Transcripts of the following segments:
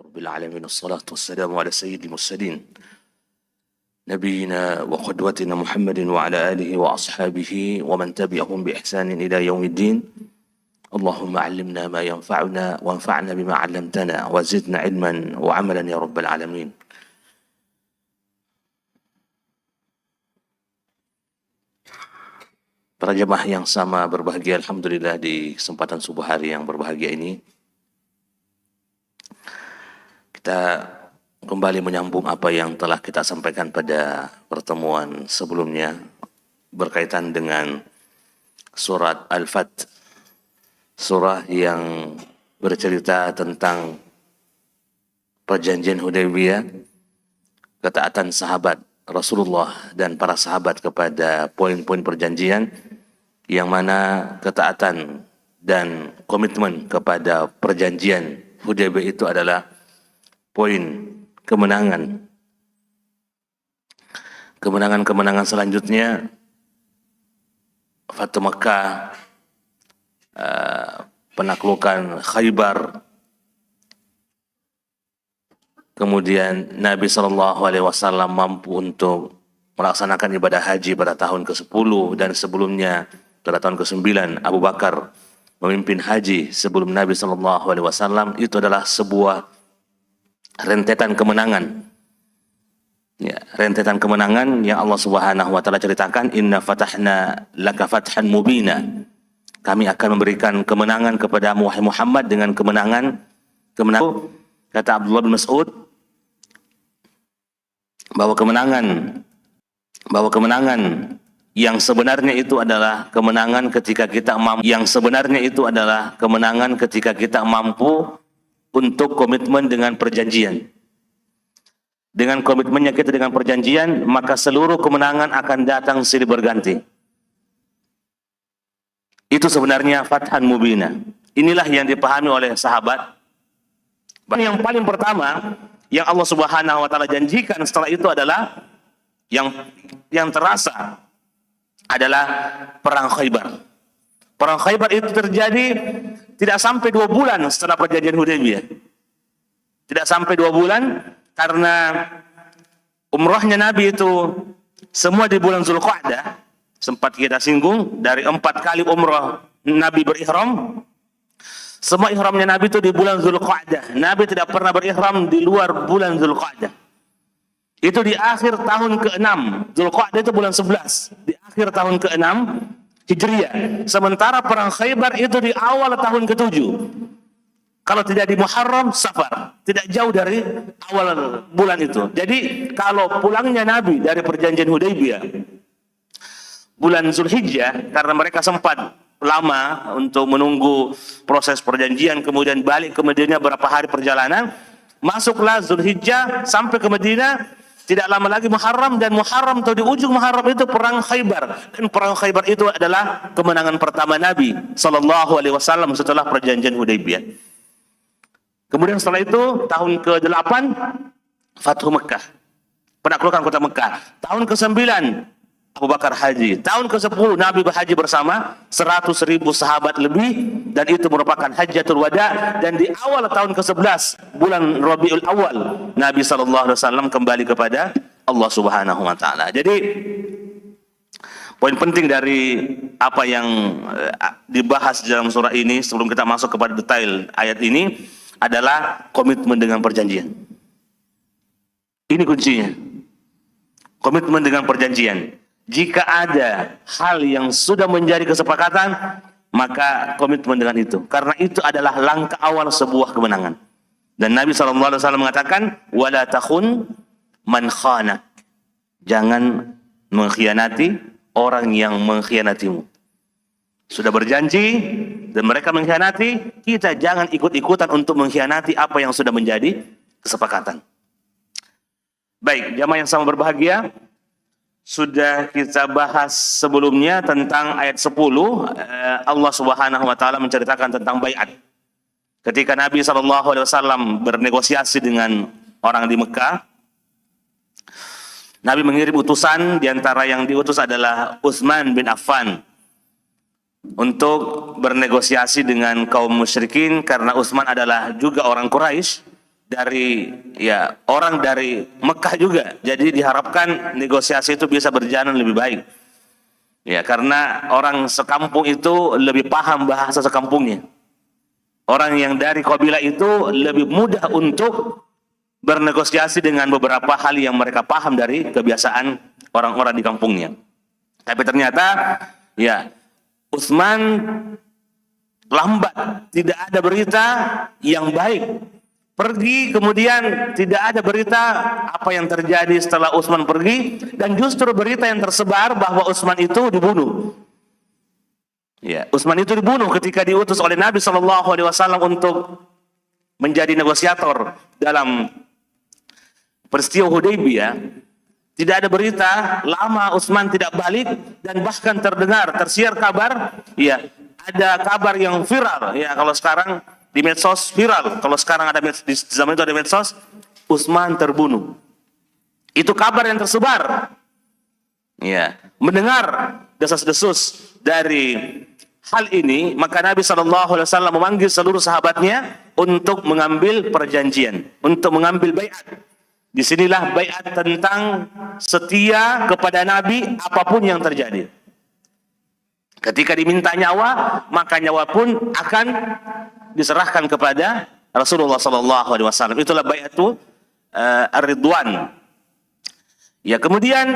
رب العالمين والصلاة والسلام على سيد المرسلين نبينا وقدوتنا محمد وعلى آله وأصحابه ومن تبعهم بإحسان إلى يوم الدين. اللهم علمنا ما ينفعنا وانفعنا بما علمتنا وزدنا علما وعملا يا رب العالمين. Para jemaah yang sama berbahagia, alhamdulillah di kesempatan subuh hari yang berbahagia ini kita kembali menyambung apa yang telah kita sampaikan pada pertemuan sebelumnya berkaitan dengan surat Al-Fath, surah yang bercerita tentang perjanjian Hudaybiyah, ketaatan sahabat Rasulullah dan para sahabat kepada poin-poin perjanjian, yang mana ketaatan dan komitmen kepada perjanjian Hudaybiyah itu adalah poin kemenangan. Kemenangan selanjutnya Fathu Makkah, penaklukan Khaybar, kemudian Nabi SAW mampu untuk melaksanakan ibadah haji pada tahun ke-10 dan sebelumnya pada tahun ke-9 Abu Bakar memimpin haji sebelum Nabi SAW. Itu adalah sebuah rentetan kemenangan. Ya, rentetan kemenangan yang Allah Subhanahu wa taala ceritakan, inna fatahna laka fathan mubina. Kami akan memberikan kemenangan kepadamu wahai Muhammad dengan kemenangan. Kata Abdullah bin Mas'ud bahwa kemenangan yang sebenarnya itu adalah kemenangan ketika kita mampu untuk komitmen dengan perjanjian. Dengan komitmennya kita dengan perjanjian, maka seluruh kemenangan akan datang silih berganti. Itu sebenarnya fathan mubina. Inilah yang dipahami oleh sahabat. Yang paling pertama yang Allah Subhanahu wa taala janjikan setelah itu adalah yang terasa adalah perang Khaybar. Perang Khaybar itu terjadi tidak sampai 2 bulan setelah perjanjian Hudaybiyah. Tidak sampai 2 bulan karena umrahnya Nabi itu semua di bulan Zulqa'dah. Sempat kita singgung, dari 4 kali umrah Nabi berihram, semua ihramnya Nabi itu di bulan Zulqa'dah. Nabi tidak pernah berihram di luar bulan Zulqa'dah. Itu di akhir tahun ke-6. Zulqa'dah itu bulan 11. Di akhir tahun ke-6 Hijriah. Sementara perang Khaybar itu di awal tahun ke-7. Kalau tidak di Muharram, Safar. Tidak jauh dari awal bulan itu. Jadi kalau pulangnya Nabi dari perjanjian Hudaybiyah bulan Zulhijjah, karena mereka sempat lama untuk menunggu proses perjanjian, kemudian balik ke Madinah berapa hari perjalanan, masuklah Zulhijjah sampai ke Madinah, tidak lama lagi Muharram, dan Muharram atau di ujung Muharram itu perang Khaybar, dan perang Khaybar itu adalah kemenangan pertama Nabi SAW setelah perjanjian Hudaybiyah. Kemudian setelah itu tahun ke-8 Fathu Makkah, penaklukan kota Mekah. Tahun ke-9 Abu Bakar haji. Tahun ke-10 Nabi berhaji bersama 100.000 sahabat lebih, dan itu merupakan Hajjatul Wada. Dan di awal tahun ke-11 bulan Rabiul Awal Nabi SAW kembali kepada Allah Subhanahu wa taala. Jadi poin penting dari apa yang dibahas dalam surah ini sebelum kita masuk kepada detail ayat ini adalah komitmen dengan perjanjian. Ini kuncinya. Komitmen dengan perjanjian. Jika ada hal yang sudah menjadi kesepakatan, maka komitmen dengan itu. Karena itu adalah langkah awal sebuah kemenangan. Dan Nabi SAW mengatakan, wala takhun man khanak. Jangan mengkhianati orang yang mengkhianatimu. Sudah berjanji dan mereka mengkhianati, kita jangan ikut-ikutan untuk mengkhianati apa yang sudah menjadi kesepakatan. Baik, jamaah yang sama berbahagia, sudah kita bahas sebelumnya tentang ayat 10. Allah Subhanahu wa taala menceritakan tentang baiat. Ketika Nabi SAW bernegosiasi dengan orang di Mekah, Nabi mengirim utusan, di antara yang diutus adalah Utsman bin Affan untuk bernegosiasi dengan kaum musyrikin, karena Utsman adalah juga orang Quraisy dari orang dari Mekah juga. Jadi diharapkan negosiasi itu bisa berjalan lebih baik. Ya, karena orang sekampung itu lebih paham bahasa sekampungnya. Orang yang dari kabilah itu lebih mudah untuk bernegosiasi dengan beberapa hal yang mereka paham dari kebiasaan orang-orang di kampungnya. Tapi ternyata Utsman lambat, tidak ada berita yang baik. Pergi, kemudian tidak ada berita apa yang terjadi setelah Utsman pergi, dan justru berita yang tersebar bahwa Utsman itu dibunuh. Utsman itu dibunuh ketika diutus oleh Nabi SAW untuk menjadi negosiator dalam peristiwa Hudaybiyah. Tidak ada berita, lama Utsman tidak balik, dan bahkan tersiar kabar, ada kabar yang viral, kalau sekarang di medsos viral. Kalau sekarang di zaman itu ada medsos, Utsman terbunuh. Itu kabar yang tersebar. Mendengar desas-desus dari hal ini, maka Nabi SAW memanggil seluruh sahabatnya untuk mengambil perjanjian, untuk mengambil baiat. Disinilah baiat tentang setia kepada Nabi apapun yang terjadi. Ketika diminta nyawa, maka nyawa pun akan diserahkan kepada Rasulullah SAW. Itulah baiatu ar-ridwan. Kemudian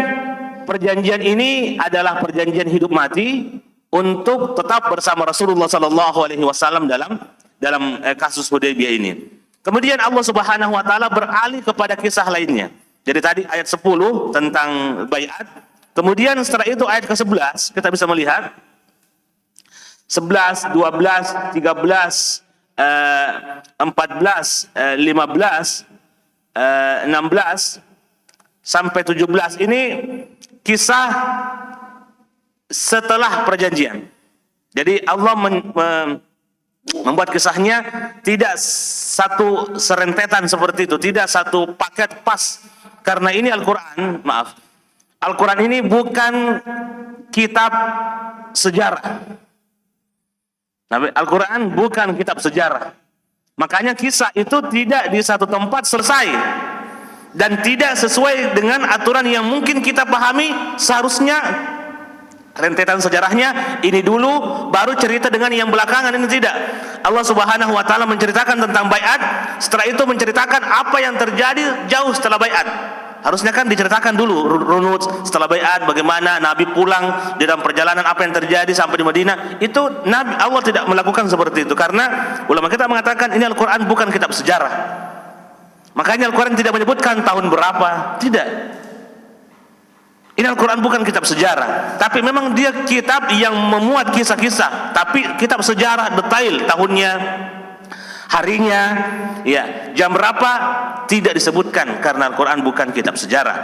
perjanjian ini adalah perjanjian hidup mati untuk tetap bersama Rasulullah SAW dalam kasus Hudaybiyah ini. Kemudian Allah Subhanahu Wa Taala beralih kepada kisah lainnya. Jadi tadi ayat 10 tentang baiat. Kemudian setelah itu ayat ke-11 kita bisa melihat 11, 12, 13, 14, 15, 16 sampai 17 ini kisah setelah perjanjian. Jadi Allah membuat kisahnya tidak satu serentetan seperti itu, tidak satu paket pas. Karena ini Al-Quran, Al-Quran ini bukan kitab sejarah. Al-Quran bukan kitab sejarah. Makanya kisah itu tidak di satu tempat selesai dan tidak sesuai dengan aturan yang mungkin kita pahami. Seharusnya rentetan sejarahnya ini dulu, baru cerita dengan yang belakangan. Ini tidak. Allah Subhanahu Wa Taala menceritakan tentang baiat, setelah itu menceritakan apa yang terjadi jauh setelah baiat. Harusnya kan diceritakan dulu runut setelah baiat, bagaimana Nabi pulang di dalam perjalanan, apa yang terjadi sampai di Madinah. Itu Nabi, Allah tidak melakukan seperti itu karena ulama kita mengatakan ini Al-Quran bukan kitab sejarah. Makanya Al-Quran tidak menyebutkan tahun berapa, tidak. Ini Al-Quran bukan kitab sejarah, tapi memang dia kitab yang memuat kisah-kisah, tapi kitab sejarah detail tahunnya, harinya, jam berapa tidak disebutkan karena Al-Quran bukan kitab sejarah.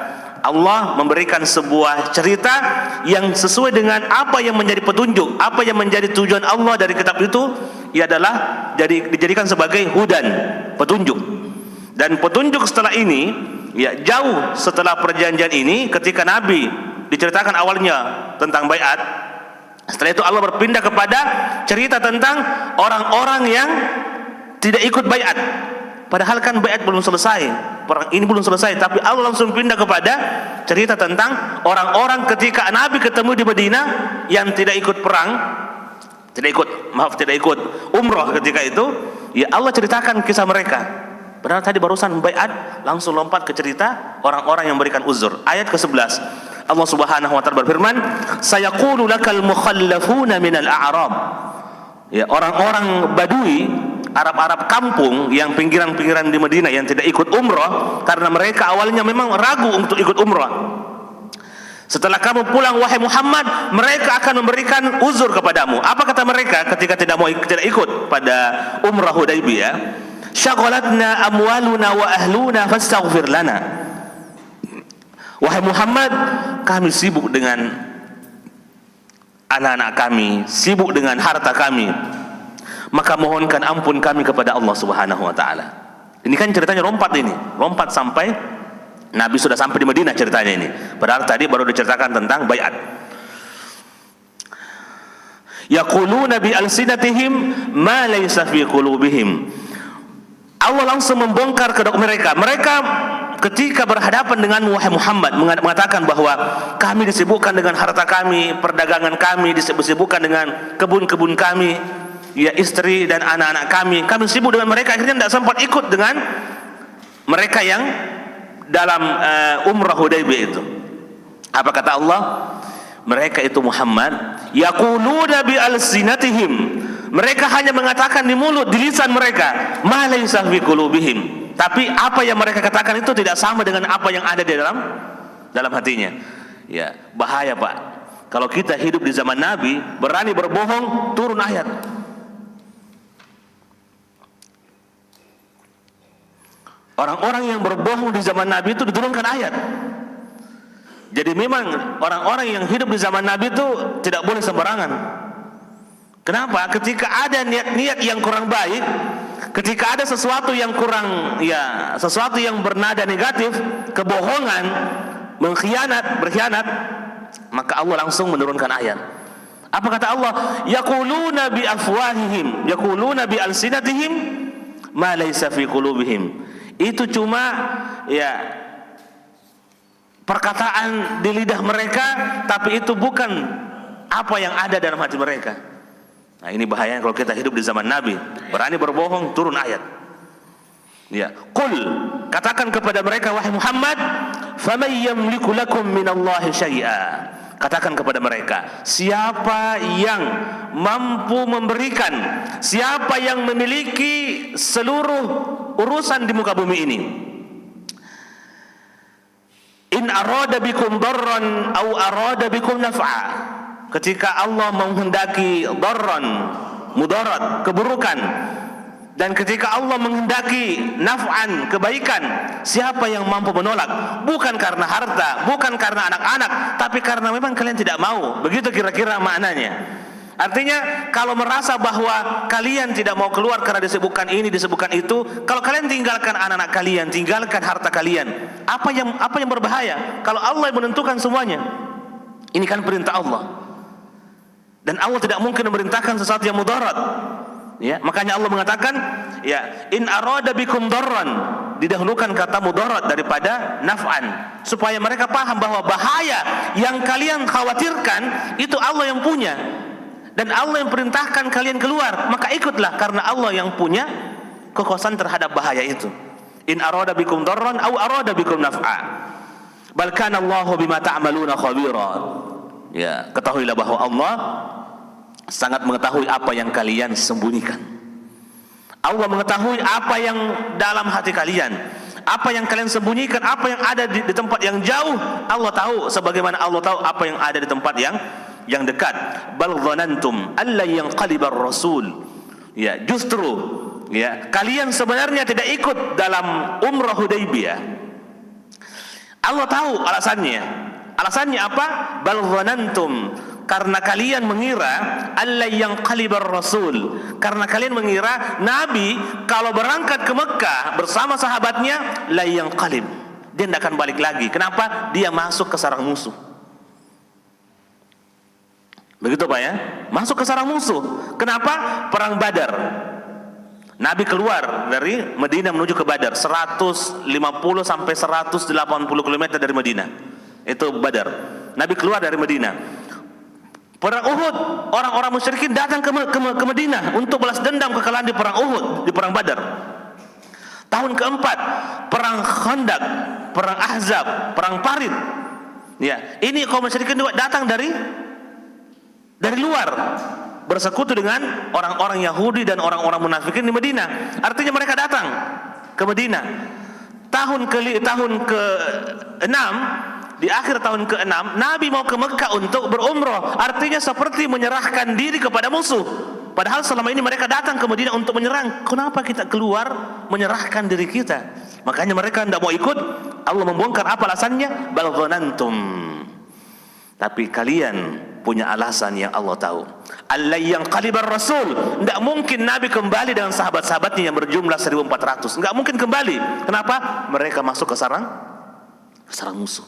Allah memberikan sebuah cerita yang sesuai dengan apa yang menjadi petunjuk, apa yang menjadi tujuan Allah dari kitab itu, adalah dijadikan sebagai hudan, petunjuk. Dan petunjuk setelah ini, jauh setelah perjanjian ini, ketika Nabi diceritakan awalnya tentang baiat, setelah itu Allah berpindah kepada cerita tentang orang-orang yang tidak ikut baiat. Padahal kan baiat belum selesai, perang ini belum selesai, tapi Allah langsung pindah kepada cerita tentang orang-orang ketika Nabi ketemu di Madinah yang tidak ikut perang, tidak ikut umroh ketika itu. Allah ceritakan kisah mereka. Padahal tadi barusan baiat, langsung lompat ke cerita orang-orang yang memberikan uzur. Ayat ke-11 Allah Subhanahu Wa Taala berfirman, sayaqulu lakal mukhallafuna minal a'rab. Orang-orang Badui, Arab-Arab kampung yang pinggiran-pinggiran di Madinah yang tidak ikut umrah, karena mereka awalnya memang ragu untuk ikut umrah. Setelah kamu pulang wahai Muhammad, mereka akan memberikan uzur kepadamu. Apa kata mereka ketika tidak ikut pada umrah Hudaybiyah? Syaghalatna amwaluna wa ahluna fastaghfir lana. Wahai Muhammad, kami sibuk dengan anak-anak kami, sibuk dengan harta kami, maka mohonkan ampun kami kepada Allah Subhanahu Wa Taala. Ini kan ceritanya lompat sampai Nabi sudah sampai di Madinah ceritanya ini. Padahal tadi baru diceritakan tentang baiat. Yaquluna bi alsinatihim ma laysa fi qulubihim. Allah langsung membongkar kedok mereka. Mereka ketika berhadapan dengan wahai Muhammad mengatakan bahwa kami disibukkan dengan harta kami, perdagangan kami disibukkan dengan kebun-kebun kami, ya istri dan anak-anak kami sibuk dengan mereka, akhirnya tidak sempat ikut dengan mereka yang dalam umrah Hudaybiyah itu. Apa kata Allah? Mereka itu Muhammad yaquluna bi alsinatihim, mereka hanya mengatakan di mulut, di lisan mereka, ma laysa fi qulubihim, tapi apa yang mereka katakan itu tidak sama dengan apa yang ada di dalam hatinya. Ya, bahaya Pak. Kalau kita hidup di zaman Nabi, berani berbohong, turun ayat. Orang-orang yang berbohong di zaman Nabi itu diturunkan ayat. Jadi memang orang-orang yang hidup di zaman Nabi itu tidak boleh sembarangan. Kenapa? Ketika ada niat-niat yang kurang baik, ketika ada sesuatu yang kurang, ya sesuatu yang bernada negatif, kebohongan, berkhianat, maka Allah langsung menurunkan ayat. Apa kata Allah? Yaquluna bi afwahihim, yaquluna bi alsinatihim ma laysa fi qulubihim. Itu cuma ya perkataan di lidah mereka, tapi itu bukan apa yang ada dalam hati mereka. Nah, ini bahayanya kalau kita hidup di zaman Nabi, berani berbohong, turun ayat. Ya, qul, katakan kepada mereka wahai Muhammad, faman yamliku lakum minallahi syai'a. Katakan kepada mereka, siapa yang mampu memberikan, siapa yang memiliki seluruh urusan di muka bumi ini. In arada bikum darran au arada bikum naf'a. Ketika Allah menghendaki darran, mudarat, keburukan, dan ketika Allah menghendaki naf'an, kebaikan, siapa yang mampu menolak? Bukan karena harta, bukan karena anak-anak, tapi karena memang kalian tidak mau. Begitu kira-kira maknanya. Artinya kalau merasa bahwa kalian tidak mau keluar karena disebutkan ini, disebutkan itu, kalau kalian tinggalkan anak-anak kalian, tinggalkan harta kalian, apa yang berbahaya? Kalau Allah yang menentukan semuanya. Ini kan perintah Allah. Dan Allah tidak mungkin memerintahkan sesuatu yang mudarat. Ya, makanya Allah mengatakan, ya, in arada bikum darran, didahulukan kata mudarat daripada naf'an, supaya mereka paham bahwa bahaya yang kalian khawatirkan itu Allah yang punya. Dan Allah yang perintahkan kalian keluar, maka ikutlah karena Allah yang punya kekuasaan terhadap bahaya itu. In arada bikum darran au arada bikum naf'a. Bal kana Allahu bima ta'maluna khabira. Ya, ketahuilah bahwa Allah sangat mengetahui apa yang kalian sembunyikan. Allah mengetahui apa yang dalam hati kalian, apa yang kalian sembunyikan, apa yang ada di tempat yang jauh. Allah tahu, sebagaimana Allah tahu apa yang ada di tempat yang dekat. Bal dhanantum alla yanqalibar rasul. Ya, justru ya kalian sebenarnya tidak ikut dalam umrah Hudaybiyah. Allah tahu alasannya. Alasannya apa? Bal dhanantum, karena kalian mengira alla yanqalibar rasul, karena kalian mengira Nabi kalau berangkat ke Mekah bersama sahabatnya la yanqalib, dia tidak akan balik lagi. Kenapa? Dia masuk ke sarang musuh. Begitu Pak ya, masuk ke sarang musuh. Kenapa? Perang Badar. Nabi keluar dari Madinah menuju ke Badar, 150 sampai 180 km dari Madinah. Itu Badar. Nabi keluar dari Madinah. Perang Uhud, orang-orang musyrikin datang ke Madinah untuk balas dendam kekalahan di perang Uhud, di perang Badar. Tahun keempat, perang Khandaq, perang Ahzab, perang Parit. Ya, ini kaum musyrikin juga datang dari luar, bersekutu dengan orang-orang Yahudi dan orang-orang munafikin di Madinah. Artinya mereka datang ke Madinah. Tahun ke-6, di akhir tahun ke-6, Nabi mau ke Mekah untuk berumrah. Artinya seperti menyerahkan diri kepada musuh. Padahal selama ini mereka datang ke Madinah untuk menyerang. Kenapa kita keluar menyerahkan diri kita? Makanya mereka tidak mau ikut. Allah membongkar apa alasannya? Bal dhanantum. Tapi kalian punya alasan yang Allah tahu. Alla yanqalibar rasul. Tidak mungkin Nabi kembali dengan sahabat-sahabatnya yang berjumlah 1.400. Tidak mungkin kembali. Kenapa? Mereka masuk ke sarang musuh.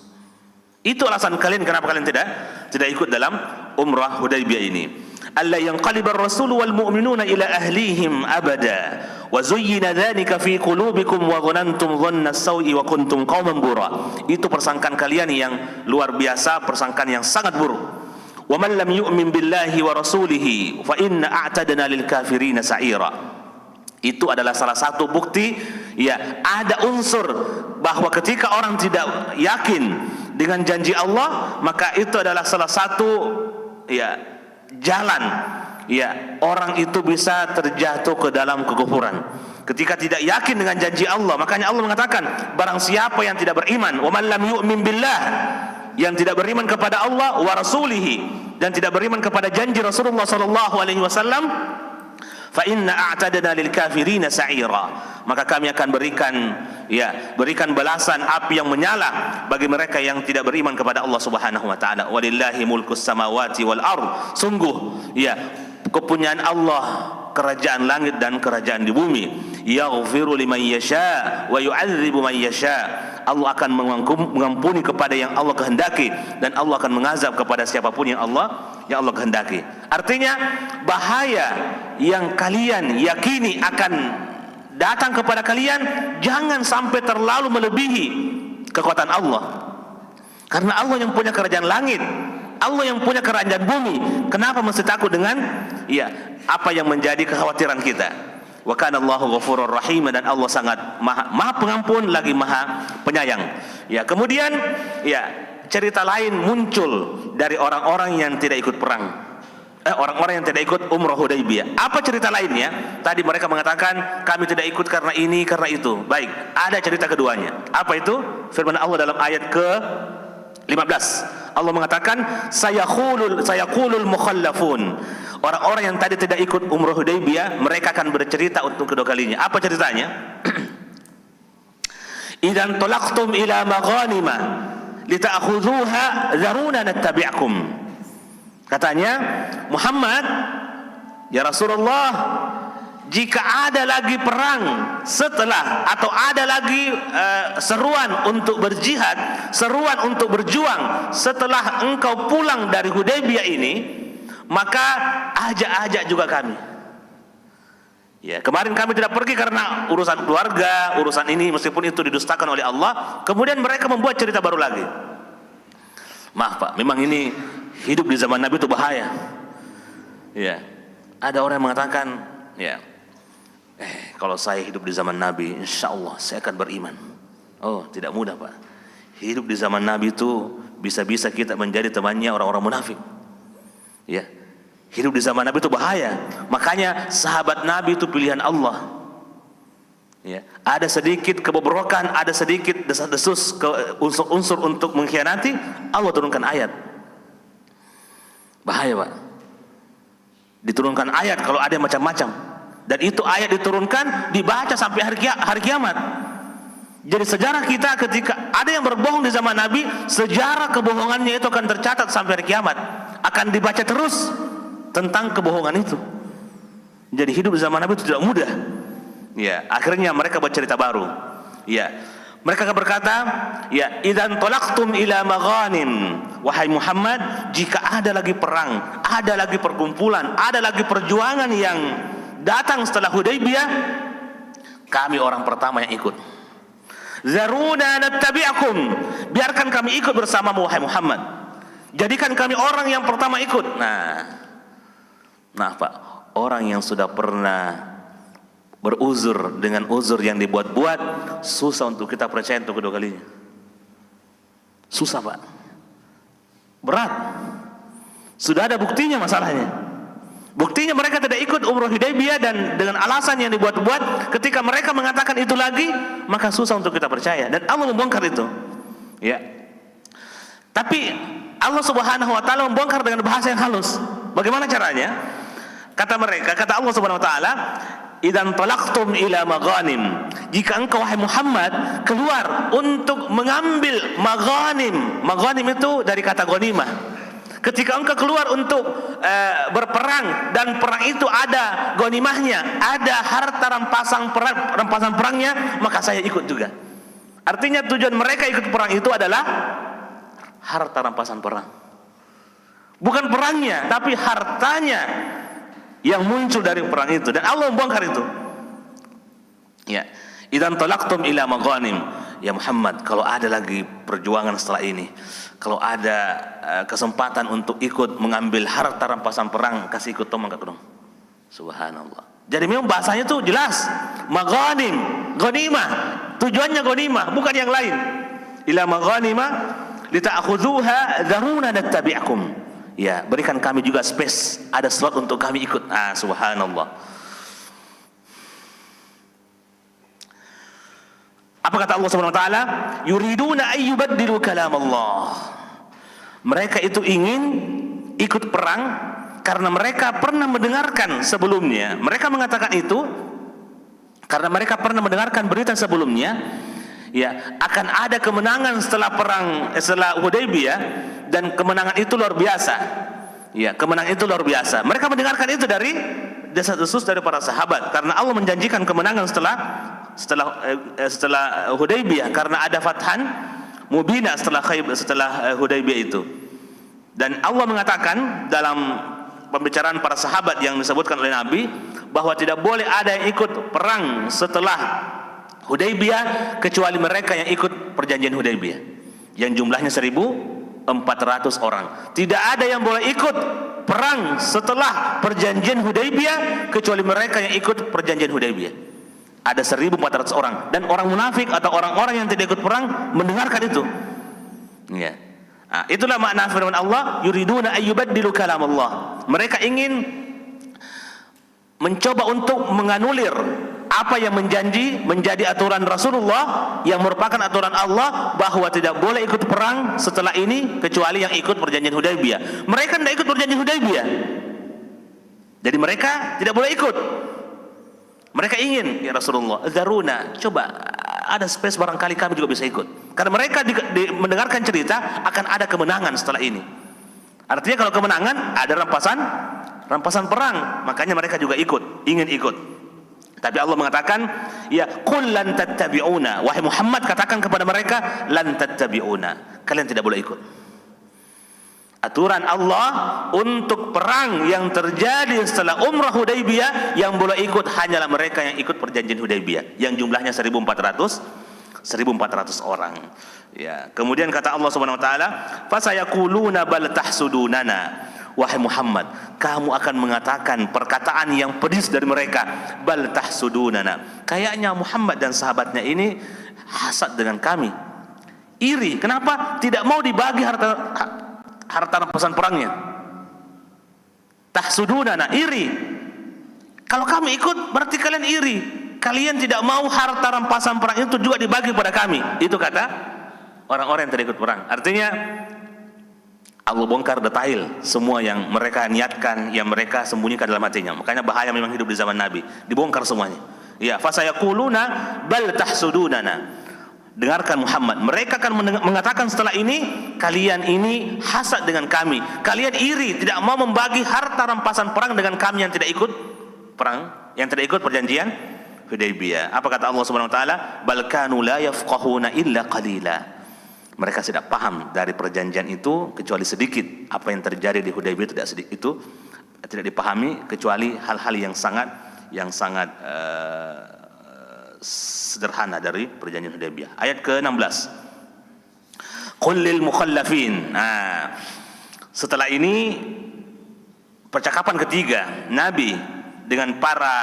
Itu alasan kalian kenapa kalian tidak ikut dalam umrah Hudaybiyah ini. Alla yanqalibar rasul wal mu'minuna ila ahlihim abada wa zuyyina dzalika fi qulubikum wa dhanantum dhanna as-sau'i wa kuntum qauman bura. Itu persangkaan kalian yang luar biasa, persangkaan yang sangat buruk. Wa man lam yu'min billahi wa rasulihi fa inna a'tadna lil kafirina sa'ira. Itu adalah salah satu bukti, ya, ada unsur bahwa ketika orang tidak yakin dengan janji Allah, maka itu adalah salah satu, ya, jalan, ya, orang itu bisa terjatuh ke dalam kekufuran. Ketika tidak yakin dengan janji Allah, makanya Allah mengatakan, barang siapa yang tidak beriman, wa man lam yu'min billah, yang tidak beriman kepada Allah wa rasulihi, dan tidak beriman kepada janji Rasulullah sallallahu alaihi wasallam, fa inna a'tadna lil kafirina sa'ira, maka kami akan berikan balasan api yang menyala bagi mereka yang tidak beriman kepada Allah Subhanahu wa taala. Walillahi mulkus samawati wal ard, sungguh, ya, kepunyaan Allah kerajaan langit dan kerajaan di bumi. Yaghfiru liman yasha wa yu'adzibu man yasha. Allah akan mengampuni kepada yang Allah kehendaki, dan Allah akan mengazab kepada siapapun yang Allah kehendaki. Artinya, bahaya yang kalian yakini akan datang kepada kalian jangan sampai terlalu melebihi kekuatan Allah. Karena Allah yang punya kerajaan langit, Allah yang punya kerajaan bumi. Kenapa mesti takut dengan, ya, apa yang menjadi kekhawatiran kita? Wa kana Allahu ghafurur rahim, dan Allah sangat maha pengampun lagi maha penyayang. Ya, kemudian, ya, cerita lain muncul dari orang-orang yang tidak ikut perang. Orang-orang yang tidak ikut Umrah Hudaybiyah. Apa cerita lainnya? Tadi mereka mengatakan kami tidak ikut karena ini, karena itu. Baik, ada cerita keduanya. Apa itu? Firman Allah dalam ayat ke-15. Allah mengatakan, sayaqulul mukhallafun. Orang-orang yang tadi tidak ikut Umrah Hudaybiyah, mereka akan bercerita untuk kedua kalinya. Apa ceritanya? Idzan talaqtum ila maghanima lita'khudhuha dzaruna nattabi'kum. Katanya, Muhammad, ya Rasulullah, jika ada lagi perang setelah, atau ada lagi seruan untuk berjihad, seruan untuk berjuang setelah engkau pulang dari Hudaybiyah ini, maka ajak juga kami. Ya, kemarin kami tidak pergi karena urusan keluarga, urusan ini, meskipun itu didustakan oleh Allah. Kemudian mereka membuat cerita baru lagi. Maaf Pak, memang ini hidup di zaman Nabi itu bahaya. Ya, ada orang yang mengatakan, ya, kalau saya hidup di zaman Nabi, insya Allah saya akan beriman. Oh, tidak mudah Pak. Hidup di zaman Nabi itu bisa-bisa kita menjadi temannya orang-orang munafik. Ya, hidup di zaman Nabi itu bahaya. Makanya sahabat Nabi itu pilihan Allah. Ya, ada sedikit kebobrokan, ada sedikit desas-desus, unsur-unsur untuk mengkhianati, Allah turunkan ayat. Bahaya Pak. Diturunkan ayat kalau ada yang macam-macam. Dan itu ayat diturunkan, dibaca sampai hari kiamat. Jadi sejarah kita ketika ada yang berbohong di zaman Nabi, sejarah kebohongannya itu akan tercatat sampai hari kiamat. Akan dibaca terus tentang kebohongan itu. Jadi hidup di zaman Nabi itu tidak mudah. Ya, akhirnya mereka bercerita baru. Ya, mereka berkata, ya, idzan talaqtum ila maghanim, wahai Muhammad, jika ada lagi perang, ada lagi perkumpulan, ada lagi perjuangan yang datang setelah Hudaybiyah, kami orang pertama yang ikut. Zaruna nattabi'akum, biarkan kami ikut bersamamu wahai Muhammad. Jadikan kami orang yang pertama ikut. Nah Pak, orang yang sudah pernah beruzur dengan uzur yang dibuat-buat, susah untuk kita percaya untuk kedua kalinya. Susah Pak, berat. Sudah ada buktinya masalahnya. Buktinya mereka tidak ikut Umrah Hudaybiyah, dan dengan alasan yang dibuat-buat, ketika mereka mengatakan itu lagi, maka susah untuk kita percaya, dan Allah membongkar itu. Ya. Tapi Allah Subhanahu wa taala membongkar dengan bahasa yang halus. Bagaimana caranya? Kata mereka, kata Allah Subhanahu wa taala, idzan talaqtum ila maghanim, jika engkau wahai Muhammad keluar untuk mengambil maghanim. Maghanim itu dari kata ghanimah. Ketika engkau keluar untuk berperang, dan perang itu ada ghanimahnya, ada harta rampasan perangnya, maka saya ikut juga. Artinya tujuan mereka ikut perang itu adalah harta rampasan perang. Bukan perangnya, tapi hartanya yang muncul dari perang itu. Dan Allah membongkar itu. Ya, idzan talaqtum ila maghanim, ya Muhammad, kalau ada lagi perjuangan setelah ini, kalau ada kesempatan untuk ikut mengambil harta rampasan perang, kasih ikut tomang kakudong. Subhanallah. Jadi memang bahasanya tuh jelas, maghanim, ghanimah, tujuannya ghanimah, bukan yang lain. Ila maghanimah lita'khudhuha dharuna nattabi'akum. Ya, berikan kami juga space, ada slot untuk kami ikut. Subhanallah. Apa kata Allah Subhanahu wa taala? Yuriduna ayyubaddilu kalam Allah. Mereka itu ingin ikut perang karena mereka pernah mendengarkan sebelumnya. Mereka mengatakan itu karena mereka pernah mendengarkan berita sebelumnya, ya, akan ada kemenangan setelah Hudaybiyah, dan kemenangan itu luar biasa. Ya, kemenangan itu luar biasa. Mereka mendengarkan itu dari desas-desus dari para sahabat, karena Allah menjanjikan kemenangan setelah Hudaybiyah, karena ada fathan mubina setelah Hudaybiyah itu. Dan Allah mengatakan dalam pembicaraan para sahabat yang disebutkan oleh Nabi bahwa tidak boleh ada yang ikut perang setelah Hudaybiyah kecuali mereka yang ikut perjanjian Hudaybiyah yang jumlahnya 1.400 orang. Tidak ada yang boleh ikut perang setelah perjanjian Hudaybiyah kecuali mereka yang ikut perjanjian Hudaybiyah. Ada 1.400 orang, dan orang munafik atau orang-orang yang tidak ikut perang mendengarkan itu. Ya. Itulah makna firman Allah, yuriduna ayyubaddilu kalam Allah. Mereka ingin mencoba untuk menganulir apa yang menjadi aturan Rasulullah, yang merupakan aturan Allah, bahwa tidak boleh ikut perang setelah ini kecuali yang ikut perjanjian Hudaybiyah. Mereka tidak ikut perjanjian Hudaybiyah, jadi mereka tidak boleh ikut. Mereka ingin, ya Rasulullah, zaruna, coba ada space, barangkali kami juga bisa ikut. Karena mereka mendengarkan cerita akan ada kemenangan setelah ini. Artinya kalau kemenangan ada rampasan perang, makanya mereka juga ingin ikut. Tapi Allah mengatakan, ya qul lan tattabi'una, wahai Muhammad, katakan kepada mereka, lan tattabi'una, kalian tidak boleh ikut. Aturan Allah untuk perang yang terjadi setelah Umrah Hudaybiyah, yang boleh ikut hanyalah mereka yang ikut perjanjian Hudaybiyah yang jumlahnya 1.400 orang. Ya, kemudian kata Allah Subhanahu wa taala, fasayaquluna bal tahsudunana. Wahai Muhammad, kamu akan mengatakan perkataan yang pedis dari mereka, bal tahsudunana. Kayaknya Muhammad dan sahabatnya ini hasad dengan kami, iri. Kenapa tidak mau dibagi harta rampasan perangnya? Tahsudunana, iri. Kalau kami ikut berarti kalian iri. Kalian tidak mau harta rampasan perang itu juga dibagi pada kami. Itu kata orang-orang yang tidak ikut perang. Artinya Allah bongkar detail semua yang mereka niatkan, yang mereka sembunyikan dalam hatinya. Makanya bahaya memang hidup di zaman Nabi. Dibongkar semuanya. Ya, fasayaquluna bal tahsudunana. Dengarkan Muhammad, mereka akan mengatakan setelah ini, kalian ini hasad dengan kami, kalian iri, tidak mau membagi harta rampasan perang dengan kami yang tidak ikut perang, yang tidak ikut perjanjian Hudaybiyah. Apa kata Allah Subhanahu wa taala? Bal kanu la yafqahuna illa qalila. Mereka tidak paham dari perjanjian itu kecuali sedikit. Apa yang terjadi di Hudaybiyah tidak dipahami kecuali hal-hal yang sangat sederhana dari perjanjian Hudaybiyah. Ayat ke-16. Qul lil mukhallafin. Setelah ini percakapan ketiga Nabi dengan para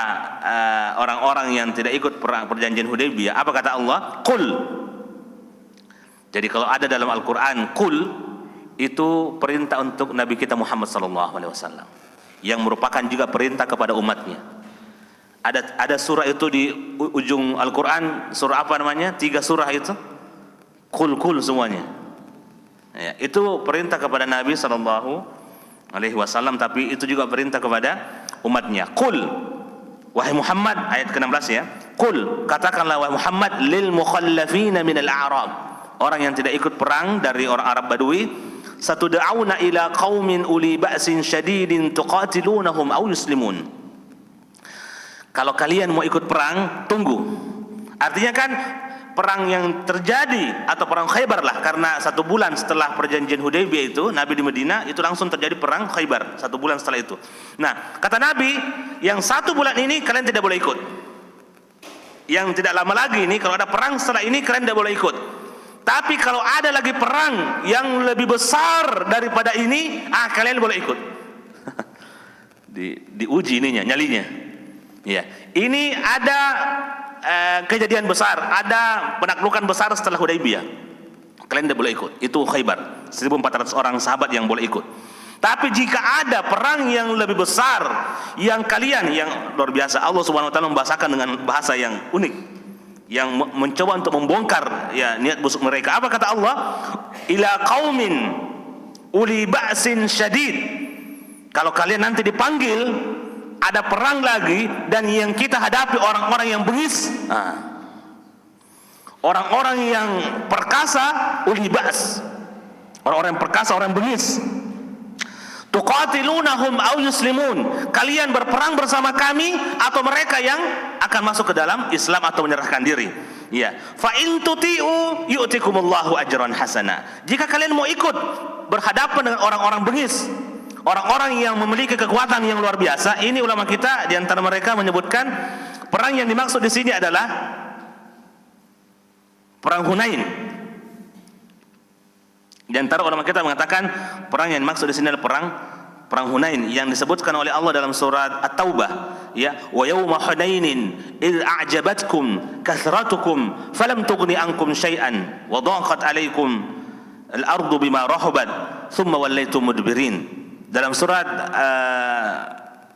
orang-orang yang tidak ikut perjanjian Hudaybiyah. Apa kata Allah? Qul. Jadi kalau ada dalam Al-Qur'an qul, itu perintah untuk Nabi kita Muhammad SAW, yang merupakan juga perintah kepada umatnya. Ada surah itu di ujung Al-Quran, surah apa namanya? 3 surah itu kul semuanya. Ya, itu perintah kepada Nabi SAW, tapi itu juga perintah kepada umatnya. Kul, wahai Muhammad, ayat ke-16 ya. Kul, katakanlah wahai Muhammad, lil mukhallafina minal a'rab, orang yang tidak ikut perang dari orang Arab Badui, satud'auna ila qaumin uli ba'sin syadidin tuqatilunahum aw yuslimun. Kalau kalian mau ikut perang, tunggu. Artinya kan perang yang terjadi atau perang Khaybar lah, karena 1 bulan setelah perjanjian Hudaybiyah itu Nabi di Madinah, itu langsung terjadi perang Khaybar 1 bulan setelah itu. Nah, kata Nabi, yang 1 bulan ini kalian tidak boleh ikut. yang tidak lama lagi ini, kalau ada perang setelah ini kalian tidak boleh ikut. Tapi kalau ada lagi perang yang lebih besar daripada ini, kalian boleh ikut. Diuji ininya, nyalinya. Ya, ini ada kejadian besar, ada penaklukan besar setelah Hudaybiyah. Kalian tidak boleh ikut. Itu Khaybar. 1.400 orang sahabat yang boleh ikut. Tapi jika ada perang yang lebih besar, yang kalian, yang luar biasa, Allah Subhanahu Wa Taala membahasakan dengan bahasa yang unik, yang mencoba untuk membongkar ya niat busuk mereka. Apa kata Allah? Ila qaumin uli ba'sin syadid. Kalau kalian nanti dipanggil, ada perang lagi, dan yang kita hadapi orang-orang yang bengis, orang-orang yang perkasa, uli ba's, orang-orang yang perkasa, orang yang bengis. Tuqatilunahum aw yuslimun, kalian berperang bersama kami atau mereka yang akan masuk ke dalam Islam atau menyerahkan diri. Ya, fa in tuti'u yu'tikumullahu ajran hasana. Jika kalian mau ikut berhadapan dengan orang-orang bengis, orang-orang yang memiliki kekuatan yang luar biasa, ini ulama kita di antara mereka menyebutkan perang yang dimaksud di sini adalah perang Hunain. Di antara ulama kita mengatakan perang yang dimaksud di sini adalah perang Hunain yang disebutkan oleh Allah dalam surat At-Taubah, ya, wa yawma hunainin id a'jabatkum kathratukum falam tughni ankum syai'an wa dhaqat 'alaikum al-ardu bima rahabat thumma wallaytum mudbirin. Dalam surat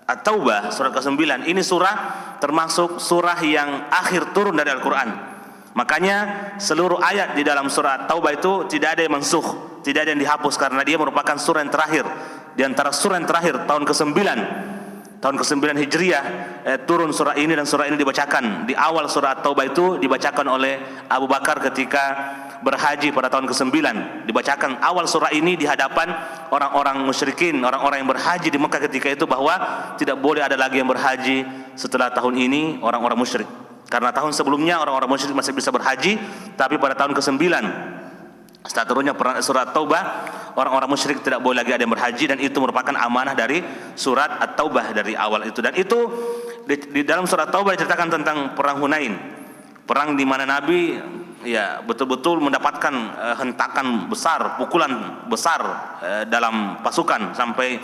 At-Taubah surat ke-9, ini surah termasuk surah yang akhir turun dari Al-Qur'an. Makanya seluruh ayat di dalam surah Taubah itu tidak ada yang mansukh, tidak ada yang dihapus, karena dia merupakan surah yang terakhir. Di antara surah yang terakhir tahun ke-9 Hijriah turun surah ini, dan surah ini dibacakan di awal surah Taubah itu dibacakan oleh Abu Bakar ketika berhaji pada tahun ke-9. Dibacakan awal surah ini di hadapan orang-orang musyrikin, orang-orang yang berhaji di Mekah ketika itu, bahwa tidak boleh ada lagi yang berhaji setelah tahun ini orang-orang musyrik. Karena tahun sebelumnya orang-orang musyrik masih bisa berhaji, tapi pada tahun ke-9 setelah turunnya surat Taubah, orang-orang musyrik tidak boleh lagi ada yang berhaji, dan itu merupakan amanah dari surat At-Taubah dari awal itu. Dan itu di dalam surat Taubah diceritakan tentang perang Hunain, perang di mana Nabi ya betul-betul mendapatkan hentakan besar, pukulan besar dalam pasukan, sampai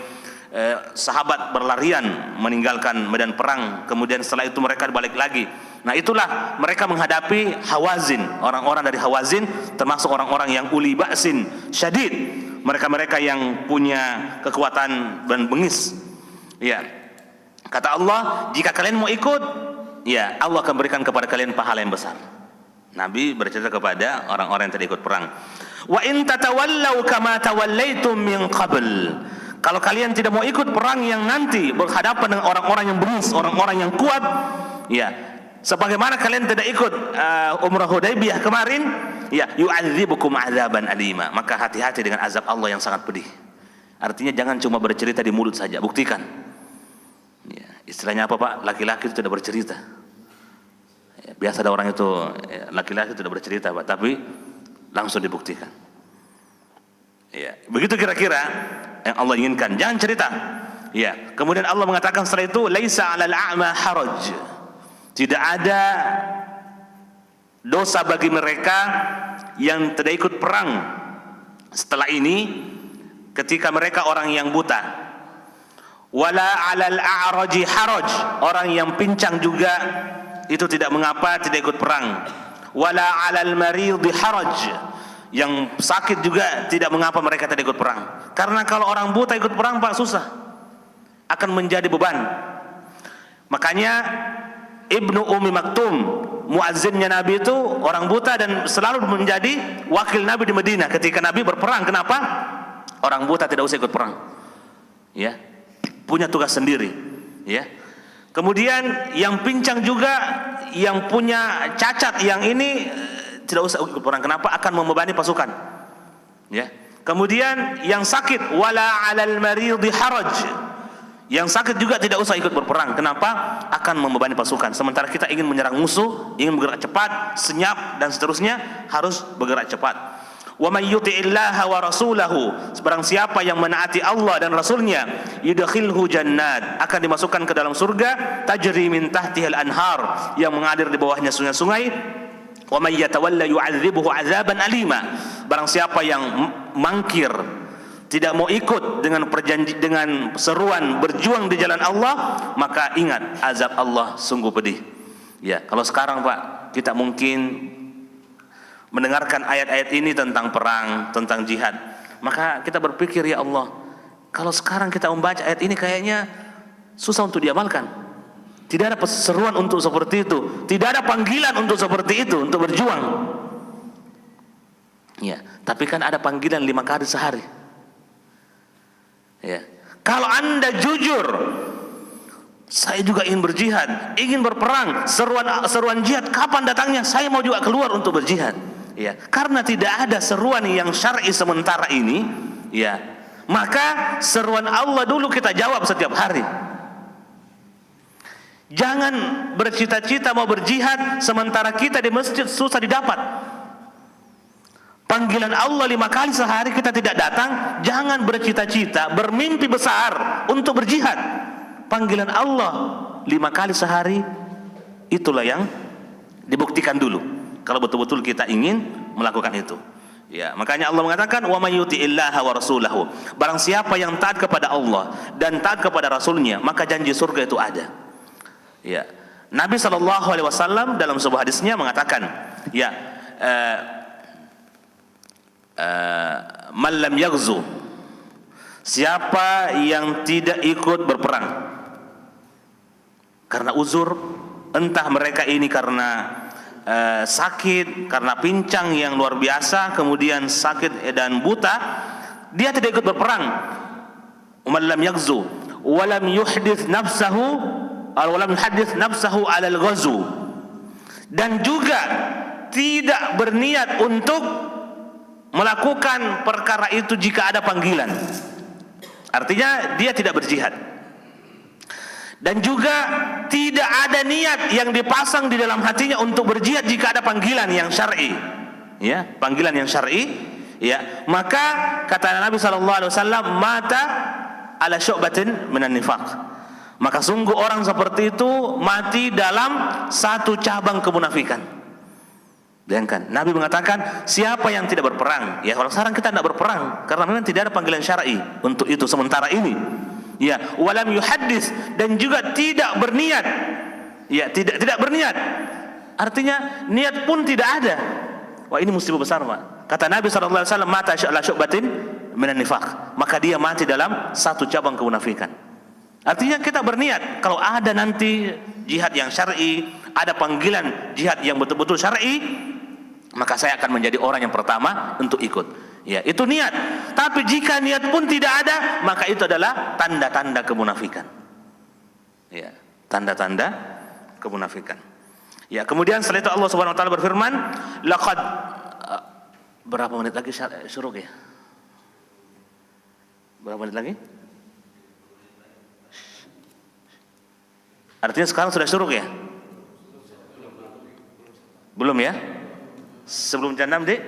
sahabat berlarian meninggalkan medan perang. Kemudian setelah itu mereka balik lagi. Nah, itulah mereka menghadapi Hawazin, orang-orang dari Hawazin, termasuk orang-orang yang uli ba'sin syadid, mereka-mereka yang punya kekuatan dan bengis. Ya, kata Allah, jika kalian mau ikut, ya Allah akan berikan kepada kalian pahala yang besar. Nabi bercerita kepada orang-orang yang tidak ikut perang, wa in tatawallaw kama tawallaitum min qabl. Kalau kalian tidak mau ikut perang yang nanti berhadapan dengan orang-orang yang bengis, orang-orang yang kuat, ya sebagaimana kalian tidak ikut umrah Hudaybiyah kemarin, ya yu'adzibukum adzaban alima, maka hati-hati dengan azab Allah yang sangat pedih. Artinya jangan cuma bercerita di mulut saja, buktikan. Ya, istilahnya apa Pak? Laki-laki itu tidak bercerita. Ya, biasa ada orang itu laki-laki tidak bercerita Pak, tapi langsung dibuktikan. Ya, begitu kira-kira yang Allah inginkan. Jangan cerita. Ya, kemudian Allah mengatakan setelah itu, laisa 'alal a'ma haraj. Tidak ada dosa bagi mereka yang tidak ikut perang setelah ini, ketika mereka orang yang buta. Wala 'alal a'raji haraj, orang yang pincang juga itu tidak mengapa, tidak ikut perang. Wala 'alal maridi haraj, yang sakit juga tidak mengapa mereka tidak ikut perang. Karena kalau orang buta ikut perang Pak, susah, akan menjadi beban. Makanya Ibnu Ummi Maktum, muazzinnya Nabi itu orang buta, dan selalu menjadi wakil Nabi di Madinah ketika Nabi berperang. Kenapa? Orang buta tidak usah ikut perang, ya, punya tugas sendiri, ya. Kemudian yang pincang juga, yang punya cacat, yang ini tidak usah ikut perang. Kenapa? Akan membebani pasukan, ya. Kemudian yang sakit, wala 'alal maridi haraj, yang sakit juga tidak usah ikut berperang. Kenapa? Akan membebani pasukan. Sementara kita ingin menyerang musuh, ingin bergerak cepat, senyap, dan seterusnya, harus bergerak cepat. Wa may yuti'illaha wa rasulahu, sebarang siapa yang menaati Allah dan Rasulnya, yudkhilhu jannat, akan dimasukkan ke dalam surga, tajri min tahtihal anhar, yang mengalir di bawahnya sungai-sungai. Wa may yatawalla yu'adzibuhu 'adzaban alima, barang siapa yang mangkir, tidak mau ikut dengan seruan berjuang di jalan Allah, maka ingat azab Allah sungguh pedih. Ya, kalau sekarang Pak, kita mungkin mendengarkan ayat-ayat ini tentang perang, tentang jihad, maka kita berpikir, ya Allah, kalau sekarang kita membaca ayat ini kayaknya susah untuk diamalkan. Tidak ada seruan untuk seperti itu, tidak ada panggilan untuk seperti itu, untuk berjuang. Ya, tapi kan ada panggilan 5 kali sehari. Ya, kalau Anda jujur, saya juga ingin berjihad, ingin berperang, seruan jihad kapan datangnya? Saya mau juga keluar untuk berjihad. Ya, karena tidak ada seruan yang syar'i sementara ini, ya, maka seruan Allah dulu kita jawab setiap hari. Jangan bercita-cita mau berjihad sementara kita di masjid susah didapat. Panggilan Allah 5 kali sehari kita tidak datang, jangan bercita-cita, bermimpi besar untuk berjihad. Panggilan Allah 5 kali sehari, itulah yang dibuktikan dulu kalau betul-betul kita ingin melakukan itu. Ya, makanya Allah mengatakan wa may yuti'illaha wa rasulahu, barang siapa yang taat kepada Allah dan taat kepada Rasulnya, maka janji surga itu ada. Ya, Nabi SAW dalam sebuah hadisnya mengatakan, ya, man lam yaghzu, siapa yang tidak ikut berperang karena uzur, entah mereka ini karena sakit, karena pincang yang luar biasa, kemudian sakit dan buta, dia tidak ikut berperang. Man lam yaghzu wa lam yuhdits nafsahu wa lam yuhaddits nafsahu 'alal ghazw, dan juga tidak berniat untuk melakukan perkara itu jika ada panggilan. Artinya dia tidak berjihad. Dan juga tidak ada niat yang dipasang di dalam hatinya untuk berjihad jika ada panggilan yang syar'i. Ya, panggilan yang syar'i, ya, maka kata Nabi SAW, mata ala syu'batin minan nifaq, maka sungguh orang seperti itu mati dalam satu cabang kemunafikan. Bayangkan, Nabi mengatakan siapa yang tidak berperang, ya, kalau sekarang kita tidak berperang karena memang tidak ada panggilan syar'i untuk itu sementara ini. Ya, walam yuhaddits, dan juga tidak berniat. Ya, tidak berniat. Artinya niat pun tidak ada. Wah, ini musibah besar, Pak. Kata Nabi SAW, mata ala syu'batin minan nifaq, maka dia mati dalam satu cabang kemunafikan. Artinya kita berniat, kalau ada nanti jihad yang syar'i, ada panggilan jihad yang betul-betul syar'i, maka saya akan menjadi orang yang pertama untuk ikut. Ya, itu niat. Tapi jika niat pun tidak ada, maka itu adalah tanda-tanda kemunafikan. Ya, tanda-tanda kemunafikan. Ya, kemudian setelah itu Allah Subhanahu wa taala berfirman, laqad, berapa menit lagi syuruk ya? Berapa menit lagi? Artinya sekarang sudah syuruk ya? Belum ya? Sebelum jam 6, Dik?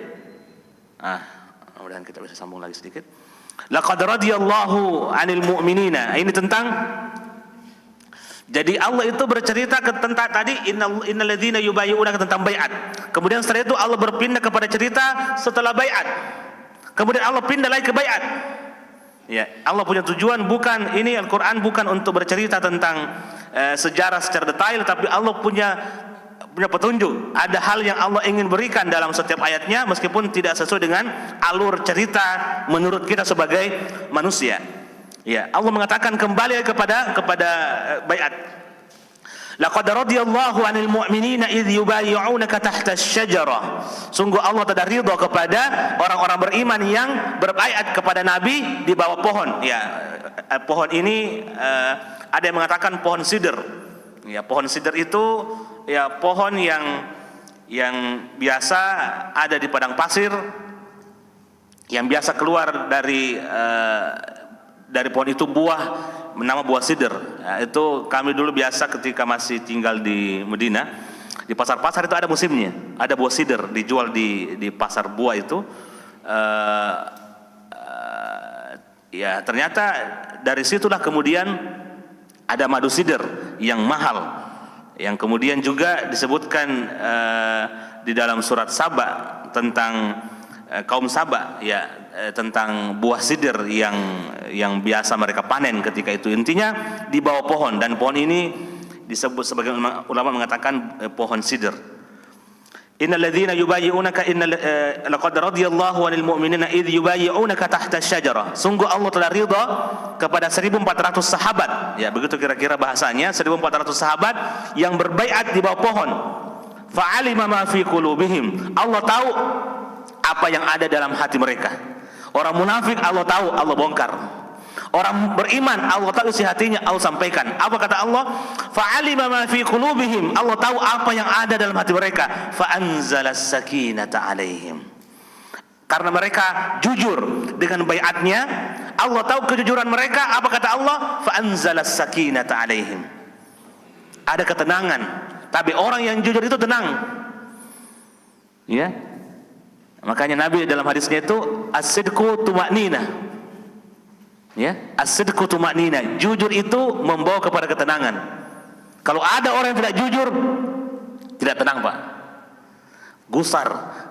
Mudah-mudahan kita bisa sambung lagi sedikit. Laqad radiyallahu 'anil mu'minina. Ini tentang, jadi Allah itu bercerita tentang tadi innal ladzina yubayyi'unaka, tentang bai'at. Kemudian setelah itu Allah berpindah kepada cerita setelah bai'at. Kemudian Allah pindah lagi ke bai'at. Ya, Allah punya tujuan, bukan ini Al-Qur'an bukan untuk bercerita tentang sejarah secara detail, tapi Allah punya petunjuk. Ada hal yang Allah ingin berikan dalam setiap ayatnya, meskipun tidak sesuai dengan alur cerita menurut kita sebagai manusia. Ya, Allah mengatakan kembali kepada baiat. Laqad radiyallahu 'anil mu'minina idh yubayyi'unaka tahta asy-syajarah. Sungguh Allah telah ridha kepada orang-orang beriman yang berbaiat kepada Nabi di bawah pohon. Ya, pohon ini ada yang mengatakan pohon sidr. Ya, pohon sidr itu ya pohon yang biasa ada di padang pasir, yang biasa keluar dari pohon itu buah, nama buah sidr. Ya, itu kami dulu biasa ketika masih tinggal di Medina, di pasar-pasar itu ada musimnya, ada buah sidr dijual di pasar buah itu. uh, ya ternyata dari situlah kemudian ada madu sidr yang mahal, yang kemudian juga disebutkan di dalam surat Saba tentang kaum Saba, ya, tentang buah sidr yang biasa mereka panen ketika itu. Intinya di bawah pohon, dan pohon ini disebut, sebagian ulama mengatakan pohon sidr. Innal ladzina yubayyi'unaka laqad radiyallahu 'anil mu'minina idh yubayyi'unaka tahta asy-syajarah. Sungguh Allah telah ridha kepada 1400 sahabat, ya begitu kira-kira bahasanya, 1400 sahabat yang berbaiat di bawah pohon. Fa'alima ma fi qulubihim. Allah tahu apa yang ada dalam hati mereka. Orang munafik Allah tahu, Allah bongkar. Orang beriman Allah tahu isi hatinya, Allah sampaikan. Apa kata Allah? Fa'alima ma fi qulubihim. Allah tahu apa yang ada dalam hati mereka. Fa'anzalas sakinata 'alaihim. Karena mereka jujur dengan baiatnya, Allah tahu kejujuran mereka. Apa kata Allah? Fa'anzalas sakinata 'alaihim. Ada ketenangan. Tapi orang yang jujur itu tenang. Ya. Makanya Nabi dalam hadisnya itu as-sidqu tuma'nina. Ya, as-sidqu tuma'nina. Jujur itu membawa kepada ketenangan. Kalau ada orang yang tidak jujur, tidak tenang, Pak. Gusar,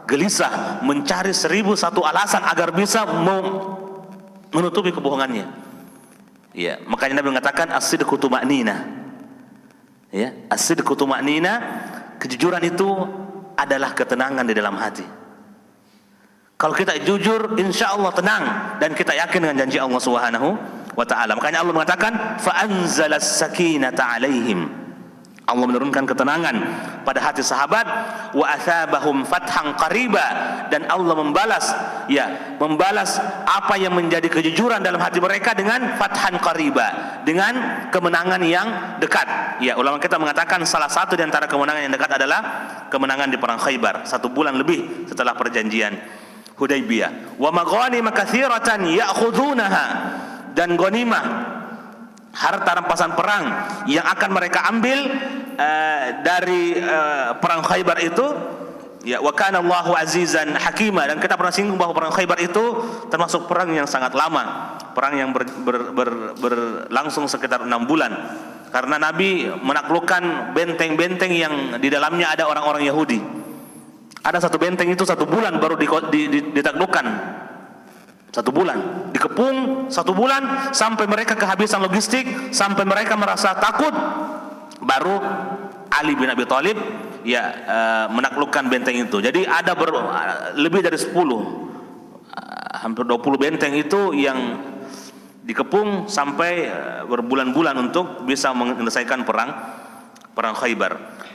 gelisah, mencari 1001 alasan agar bisa menutupi kebohongannya. Ya, makanya Nabi mengatakan as-sidqu tuma'nina. Ya, as-sidqu tuma'nina, kejujuran itu adalah ketenangan di dalam hati. Kalau kita jujur, insya Allah tenang, dan kita yakin dengan janji Allah Subhanahu wa Ta'ala. Makanya Allah mengatakan fa'anzalas sakinata 'alaihim. Allah menurunkan ketenangan pada hati sahabat, wa athabahum fathan qariba, dan Allah membalas apa yang menjadi kejujuran dalam hati mereka dengan fathan qariba, dengan kemenangan yang dekat. Ya, ulama kita mengatakan salah satu di antara kemenangan yang dekat adalah kemenangan di perang Khaybar, 1 bulan lebih setelah perjanjian Hudaybiyah. Wa maghanim katsiratan ya'khudhunaha, dan ghanimah, harta rampasan perang yang akan mereka ambil dari perang Khaybar itu. Ya, wa kana Allahu azizan hakima, dan kita pernah singgung bahwa perang Khaybar itu termasuk perang yang sangat lama, perang yang berlangsung sekitar 6 bulan, karena Nabi menaklukkan benteng-benteng yang di dalamnya ada orang-orang Yahudi. Ada 1 benteng itu 1 bulan baru ditaklukkan. 1 bulan dikepung, 1 bulan sampai mereka kehabisan logistik, sampai mereka merasa takut, baru Ali bin Abi Thalib menaklukkan benteng itu. Jadi ada lebih dari 10, hampir 20 benteng itu yang dikepung sampai berbulan-bulan untuk bisa menyelesaikan perang Khaybar.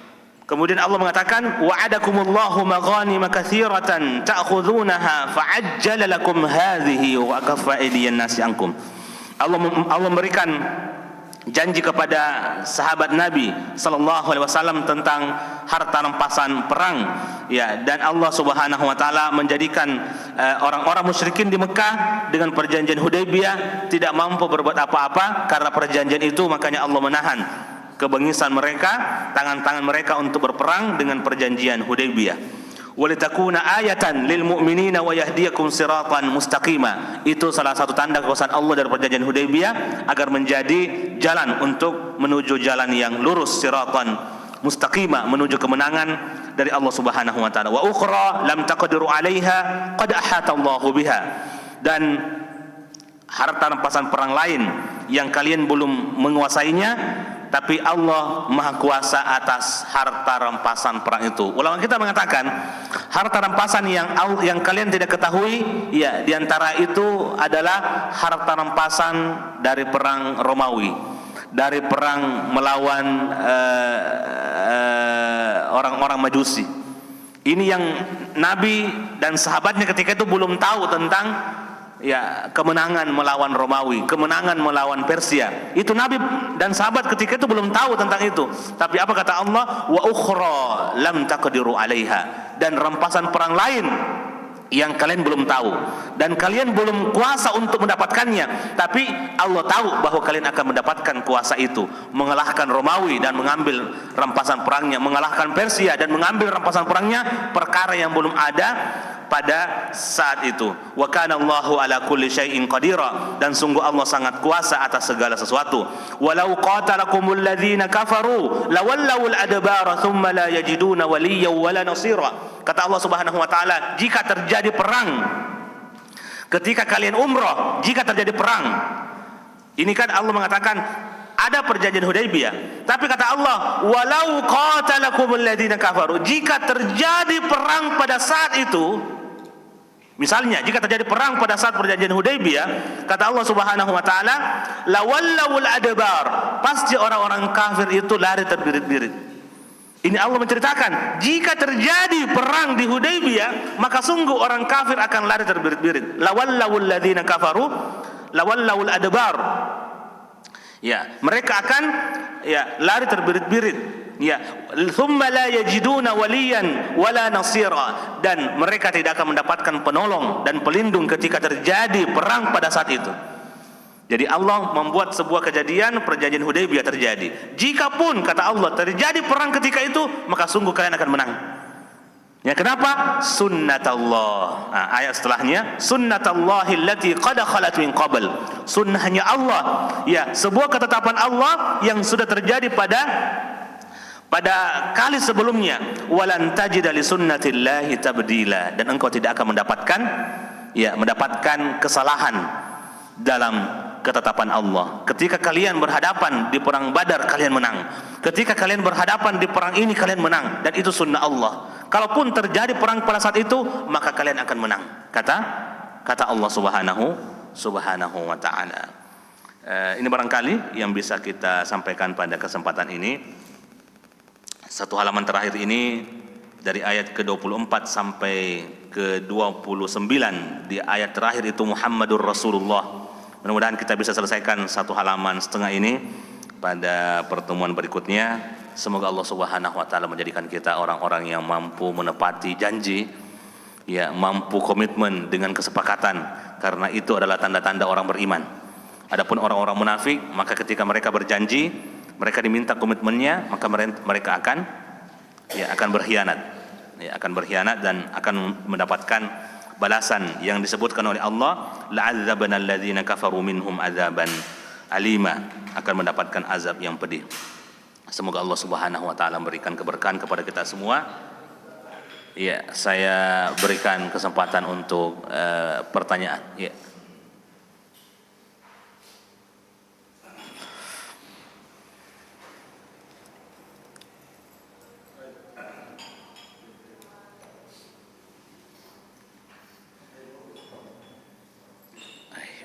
Kemudian Allah mengatakan wa'adakumullahu maghanima katsiratan ta'khudhunaha fa'ajjala lakum hadhihi wa kaffa aydiyan nasi ankum. Allah memberikan janji kepada sahabat Nabi sallallahu alaihi wasallam tentang harta rampasan perang, ya, dan Allah Subhanahu wa taala menjadikan orang-orang musyrikin di Mekah dengan perjanjian Hudaybiyah tidak mampu berbuat apa-apa karena perjanjian itu. Makanya Allah menahan kebengisan mereka, tangan-tangan mereka untuk berperang dengan perjanjian Hudaybiyah. Walitakuna ayatan lil mu'minina wa yahdiyakum siratan mustaqima. Itu salah satu tanda kekuasaan Allah dari perjanjian Hudaybiyah, agar menjadi jalan untuk menuju jalan yang lurus, siratan mustaqima, menuju kemenangan dari Allah Subhanahu wa taala. Wa ukhra lam taqdiru 'alaiha qad ahata Allahu biha. Dan harta rampasan perang lain yang kalian belum menguasainya, tapi Allah Maha Kuasa atas harta rampasan perang itu. Ulama kita mengatakan harta rampasan yang kalian tidak ketahui, ya, diantara itu adalah harta rampasan dari perang Romawi, dari perang melawan orang-orang Majusi. Ini yang Nabi dan sahabatnya ketika itu belum tahu tentang, ya, kemenangan melawan Romawi, kemenangan melawan Persia. Itu Nabi dan sahabat ketika itu belum tahu tentang itu. Tapi apa kata Allah? Wa ukhra lam taqdiru 'alaiha. Dan rampasan perang lain yang kalian belum tahu dan kalian belum kuasa untuk mendapatkannya, tapi Allah tahu bahwa kalian akan mendapatkan kuasa itu, mengalahkan Romawi dan mengambil rampasan perangnya, mengalahkan Persia dan mengambil rampasan perangnya. Perkara yang belum ada pada saat itu. Wa kana Allahu ala kulli syai'in qadira, dan sungguh Allah sangat kuasa atas segala sesuatu. Walau qatalakumul ladzina kafaru lawallawul adbara thumma la yajiduna waliyyan wala nasira. Kata Allah Subhanahu wa taala, jika terjadi perang ketika kalian umrah, jika terjadi perang, ini kan Allah mengatakan ada perjanjian Hudaybiyah, tapi kata Allah, walau qatalakumul ladzina kafaru, jika terjadi perang pada saat itu, misalnya jika terjadi perang pada saat perjanjian Hudaybiyah, kata Allah Subhanahu wa taala, lawallawul adbar, pasti orang-orang kafir itu lari terbirit-birit. Ini Allah menceritakan, jika terjadi perang di Hudaybiyah, maka sungguh orang kafir akan lari terbirit-birit. Lawallawul ladzina kafaru lawallawul adbar. Ya, mereka akan lari terbirit-birit. Ya, thumma la yajiduna waliyan wala nasira, dan mereka tidak akan mendapatkan penolong dan pelindung ketika terjadi perang pada saat itu. Jadi Allah membuat sebuah kejadian, perjanjian Hudaybiyah terjadi. Jikapun kata Allah terjadi perang ketika itu, maka sungguh kalian akan menang. Ya, kenapa? Sunnatullah. Nah, ayat setelahnya, sunnatullahi allati qad khalat min qabl. Sunnahnya Allah, ya, sebuah ketetapan Allah yang sudah terjadi pada kali sebelumnya. Walan tajida li sunnatillahi tabdila, dan engkau tidak akan mendapatkan kesalahan dalam ketetapan Allah. Ketika kalian berhadapan di perang Badar, kalian menang. Ketika kalian berhadapan di perang ini, kalian menang, dan itu sunnah Allah. Kalaupun terjadi perang pada saat itu, maka kalian akan menang. Kata Allah Subhanahu wa taala. Ini barangkali yang bisa kita sampaikan pada kesempatan ini. Satu halaman terakhir ini dari ayat ke-24 sampai ke-29. Di ayat terakhir itu Muhammadur Rasulullah. Mudah-mudahan kita bisa selesaikan satu halaman setengah ini pada pertemuan berikutnya. Semoga Allah Subhanahu wa taala menjadikan kita orang-orang yang mampu menepati janji, ya, mampu komitmen dengan kesepakatan, karena itu adalah tanda-tanda orang beriman. Adapun orang-orang munafik, maka ketika mereka berjanji, mereka diminta komitmennya, maka mereka akan berkhianat. Ya, akan berkhianat dan akan mendapatkan balasan yang disebutkan oleh Allah, la'adzabana alladzina kafaru minhum adzaban alima, akan mendapatkan azab yang pedih. Semoga Allah Subhanahu wa taala memberikan keberkahan kepada kita semua. Ya, saya berikan kesempatan untuk pertanyaan. Ya.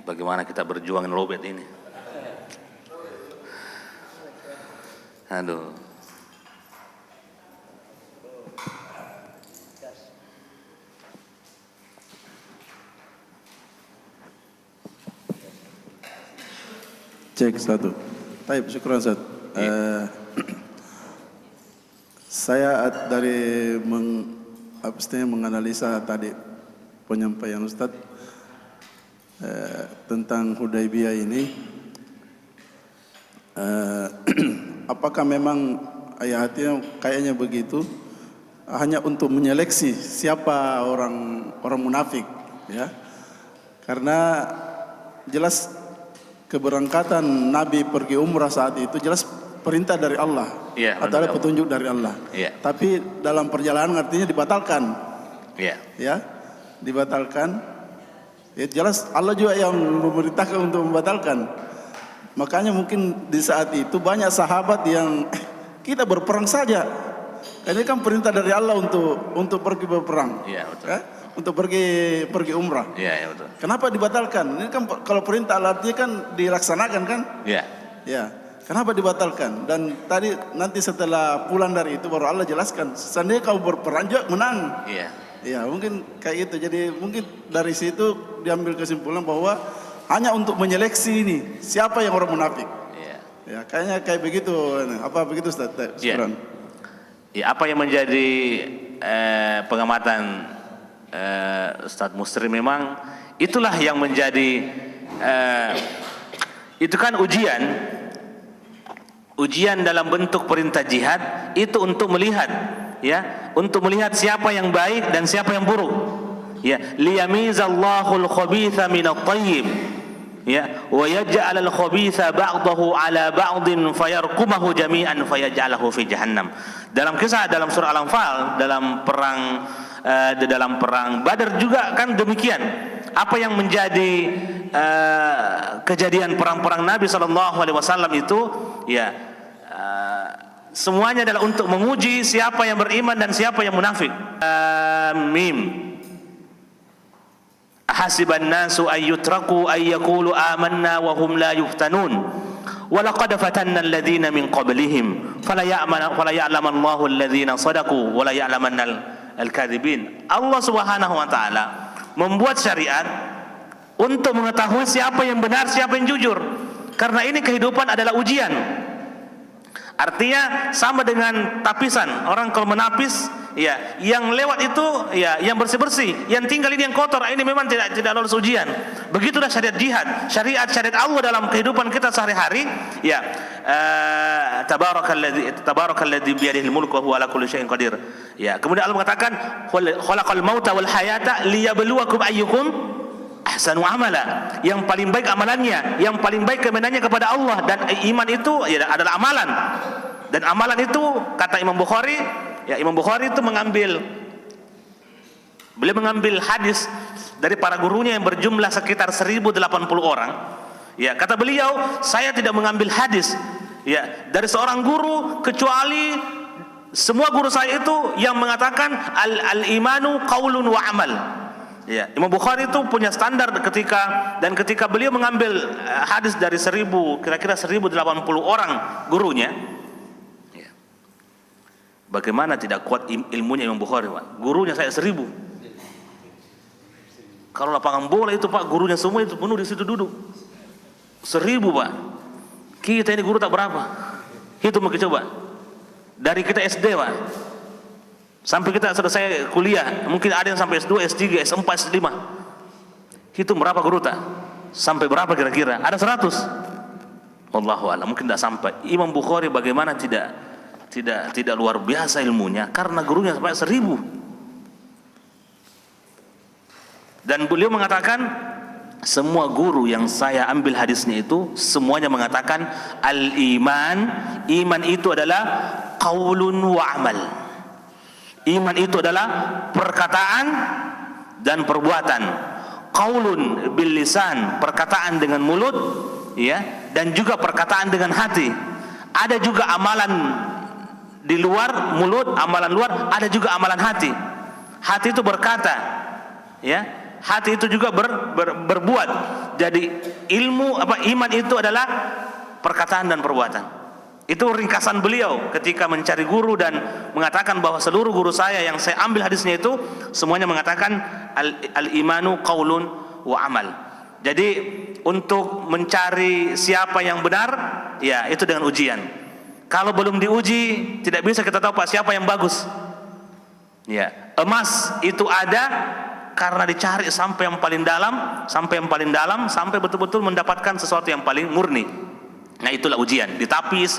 Bagaimana kita berjuang lobet ini? Aduh. Cek satu. Baik, syukur Ustaz. Saya dari menganalisa tadi penyampaian Ustaz tentang Hudaybiyah ini. Apakah memang ayatnya kayaknya begitu, hanya untuk menyeleksi siapa orang munafik, ya? Karena jelas keberangkatan Nabi pergi umrah saat itu jelas perintah dari Allah, ya, atau ada petunjuk dari Allah. Ya. Tapi dalam perjalanan artinya dibatalkan, ya, dibatalkan. Ya, jelas Allah juga yang memerintahkan untuk membatalkan. Makanya mungkin di saat itu banyak sahabat yang kita berperang saja. Ini kan perintah dari Allah untuk pergi berperang. Iya, betul. Untuk pergi umrah. Iya, betul. Kenapa dibatalkan? Ini kan kalau perintah Allah kan dilaksanakan kan? Iya. Ya. Kenapa dibatalkan? Dan tadi nanti setelah pulang dari itu baru Allah jelaskan, seandainya kau berperang juga menang. Iya. Ya, mungkin kayak gitu. Jadi mungkin dari situ diambil kesimpulan bahwa hanya untuk menyeleksi ini siapa yang orang munafik. Iya. Ya, kayaknya kayak begitu. Apa begitu Ustaz? Iya. Ya, apa yang menjadi pengamatan Ustaz Musri, memang itulah yang menjadi itu kan ujian dalam bentuk perintah jihad itu untuk melihat, ya, untuk melihat siapa yang baik dan siapa yang buruk. Ya, liyamizallahu al-khabitha minat thayyib. Ya, wa yaj'al al-khabitha ba'dahu 'ala ba'din fayarkumahu jami'an fayaj'alahu fi jahannam. Dalam kisah dalam surah Al-Anfal, dalam perang Badar juga kan demikian. Apa yang menjadi kejadian perang-perang Nabi SAW itu, ya, semuanya adalah untuk menguji siapa yang beriman dan siapa yang munafik. Mim. Hasiban nasu ay yutraku ay yaqulu amanna wa hum la yuftanun wa laqad fatanna alladhina min qablihim fala ya'lamanallahu alladhina sadaqu wa la ya'lamanal al-kadhibin. Allah Subhanahu wa taala membuat syariat untuk mengetahui siapa yang benar, siapa yang jujur. Karena ini kehidupan adalah ujian. Artinya sama dengan tapisan. Orang kalau menapis, ya, yang lewat itu, ya, yang bersih-bersih, yang tinggal ini yang kotor. Ini memang tidak lolos ujian. Begitulah syariat jihad, syariat Allah dalam kehidupan kita sehari-hari. Ya, tabarakalladzi biyadihil mulku wa huwa ala kulli syai'in qadir. Ya, kemudian Allah mengatakan khalaqal mauta wal hayata liyabluwakum ayyukum ahsanu amala. Yang paling baik amalannya, yang paling baik keimanannya kepada Allah, dan iman itu, ya, adalah amalan. Dan amalan itu kata Imam Bukhari, ya, Imam Bukhari itu beliau mengambil hadis dari para gurunya yang berjumlah sekitar 1080 orang. Ya, kata beliau, saya tidak mengambil hadis, ya, dari seorang guru kecuali semua guru saya itu yang mengatakan al-imanu qaulun wa amal. Ya, Imam Bukhari itu punya standar ketika beliau mengambil hadis dari kira-kira 1080 orang gurunya. Ya. Bagaimana tidak kuat ilmunya Imam Bukhari, Pak? Gurunya saya 1000. Kalau lapangan bola itu, Pak, gurunya semua itu penuh di situ duduk. 1000, Pak. Kita ini guru tak berapa. Hitung mungkin coba. Dari kita SD, Pak, sampai kita selesai kuliah, mungkin ada yang sampai S2, S3, S4, S5. Hitung berapa guru tak? Sampai berapa kira-kira? Ada 100? Wallahu a'lam, mungkin tidak sampai. Imam Bukhari bagaimana tidak luar biasa ilmunya, karena gurunya sampai 1000. Dan beliau mengatakan, semua guru yang saya ambil hadisnya itu semuanya mengatakan iman itu adalah qaulun wa amal. Iman itu adalah perkataan dan perbuatan. Qaulun bil lisan, perkataan dengan mulut, ya, dan juga perkataan dengan hati. Ada juga amalan di luar mulut, amalan luar, ada juga amalan hati. Hati itu berkata, ya, hati itu juga berbuat. Jadi iman itu adalah perkataan dan perbuatan. Itu ringkasan beliau ketika mencari guru dan mengatakan bahwa seluruh guru saya yang saya ambil hadisnya itu semuanya mengatakan al-imanu qaulun wa amal. Jadi untuk mencari siapa yang benar, ya, itu dengan ujian. Kalau belum diuji, tidak bisa kita tahu, Pak, siapa yang bagus. Ya, emas itu ada karena dicari sampai yang paling dalam, sampai betul-betul mendapatkan sesuatu yang paling murni. Nah, itulah ujian, ditapis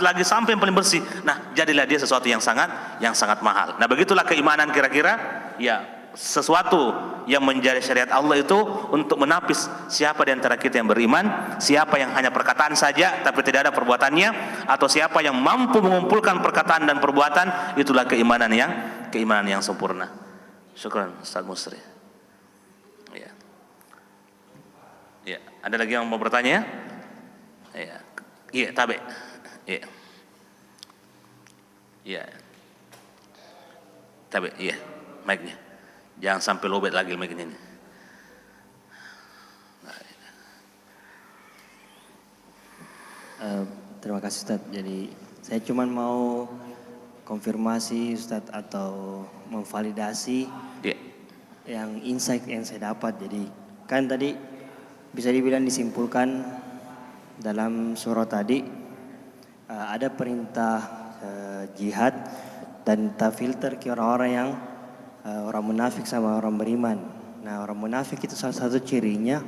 lagi sampai yang paling bersih. Nah, jadilah dia sesuatu yang sangat mahal. Nah, begitulah keimanan kira-kira, ya, sesuatu yang menjadi syariat Allah itu untuk menapis siapa di antara kita yang beriman, siapa yang hanya perkataan saja tapi tidak ada perbuatannya, atau siapa yang mampu mengumpulkan perkataan dan perbuatan. Itulah keimanan yang sempurna. Syukran Ustaz Musri. Ya. Ya, ada lagi yang mau bertanya? Ya. Iya, tabe. Iya. Iya. Tabe, iya. Mic-nya. Jangan sampai lobet lagi mic-nya ini. Terima kasih, Ustaz. Jadi saya cuma mau konfirmasi, Ustaz, atau memvalidasi, yeah, yang insight yang saya dapat. Jadi kan tadi bisa dibilang disimpulkan dalam surah tadi ada perintah jihad dan tak filter ke orang-orang yang orang munafik sama orang beriman. Nah, orang munafik itu salah satu cirinya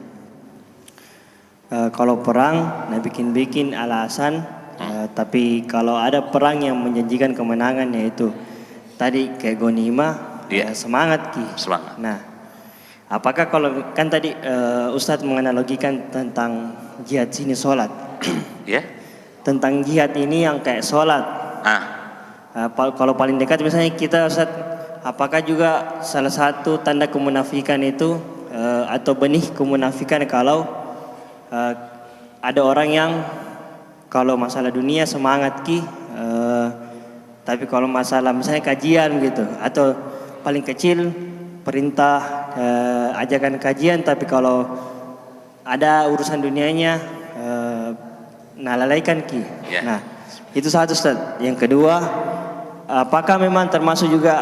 kalau perang, nah bikin-bikin alasan. Tapi kalau ada perang yang menjanjikan kemenangan, yaitu tadi kayak Ghanimah, yeah, semangat Ki. Semangat. Nah, apakah kalau kan tadi Ustadz menganalogikan tentang jihad sini sholat, Ya. tentang jihad ini yang kayak sholat. Kalau paling dekat misalnya kita Ustadz, apakah juga salah satu tanda kemunafikan itu atau benih kemunafikan kalau ada orang yang kalau masalah dunia semangat tapi kalau masalah misalnya kajian gitu, atau paling kecil perintah ajakan kajian, tapi kalau ada urusan dunianya nalalaikan Ya. Nah, itu satu Ustaz. Yang kedua, apakah memang termasuk juga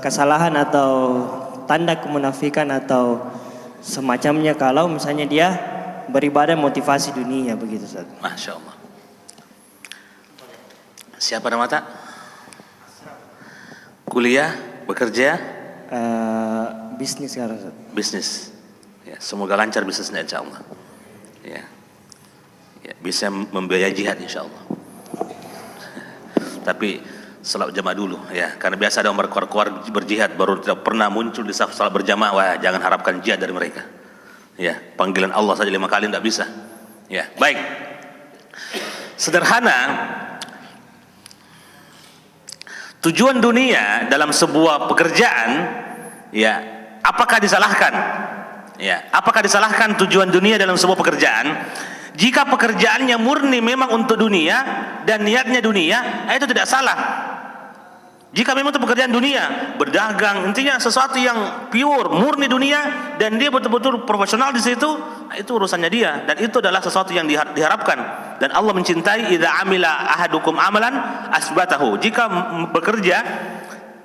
kesalahan atau tanda kemunafikan atau semacamnya kalau misalnya dia beribadah motivasi dunia begitu Ustaz? Masya Allah. Siapa nama tak? Kuliah, bekerja, bisnis sekarang Ustaz. bisnis. Ya, semoga lancar bisnisnya insya Allah. Ya. Ya, bisa membiayai jihad insya Allah. Tapi salat jamaah dulu ya, karena biasa ada orang berkeluar berjihad baru tidak pernah muncul di saf salat berjamaah. Wah, jangan harapkan jihad dari mereka. Ya, panggilan Allah saja 5 kali tidak bisa. Ya, baik. Sederhana, tujuan dunia dalam sebuah pekerjaan, ya, apakah disalahkan? Ya, apakah disalahkan tujuan dunia dalam sebuah pekerjaan? Jika pekerjaannya murni memang untuk dunia dan niatnya dunia, itu tidak salah. Jika memang itu pekerjaan dunia, berdagang, intinya sesuatu yang pure, murni dunia, dan dia betul-betul profesional di situ, itu urusannya dia, dan itu adalah sesuatu yang diharapkan. Dan Allah mencintai idza amila ahadukum amalan asbatahu. Jika bekerja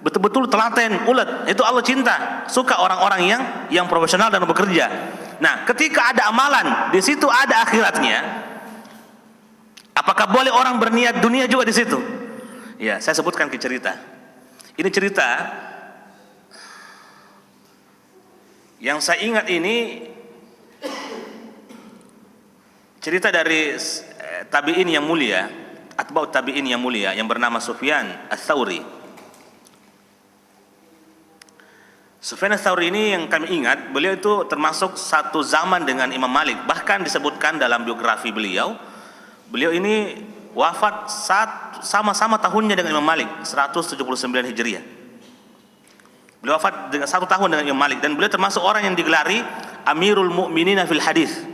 betul-betul telaten, ulet, itu Allah cinta, suka orang-orang yang profesional dan bekerja. Nah, ketika ada amalan, di situ ada akhiratnya. Apakah boleh orang berniat dunia juga di situ? Ya, saya sebutkan ke cerita. Ini cerita yang saya ingat, ini cerita dari tabi'in yang mulia, atba'ut tabi'in yang mulia yang bernama Sufyan Ats-Tsauri. Sufyan Ats-Tsauri ini yang kami ingat, beliau itu termasuk satu zaman dengan Imam Malik. Bahkan disebutkan dalam biografi beliau, beliau ini wafat sama-sama tahunnya dengan Imam Malik, 179 Hijriah. Beliau wafat dengan 1 tahun dengan Imam Malik, dan beliau termasuk orang yang digelari Amirul Mu'minina fil Hadis,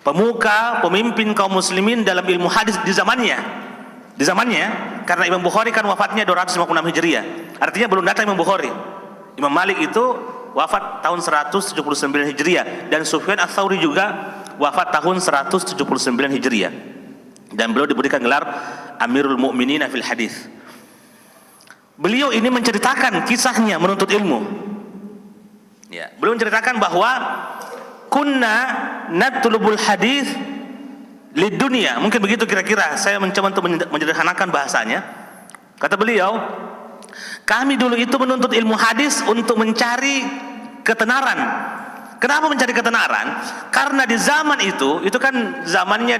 pemuka, pemimpin kaum muslimin dalam ilmu hadis di zamannya. Di zamannya, karena Imam Bukhari kan wafatnya 256 Hijriah. Artinya belum datang Imam Bukhari. Imam Malik itu wafat tahun 179 Hijriah, dan Sufyan Ats-Tsauri juga wafat tahun 179 Hijriah. Dan beliau diberikan gelar Amirul Mu'minina fil Hadis. Beliau ini menceritakan kisahnya menuntut ilmu. Ya, beliau menceritakan bahwa kunna natlubul hadis lid dunya. Mungkin begitu kira-kira, saya mencoba untuk menyederhanakan bahasanya. Kata beliau, kami dulu itu menuntut ilmu hadis untuk mencari ketenaran. Kenapa mencari ketenaran? Karena di zaman itu kan zamannya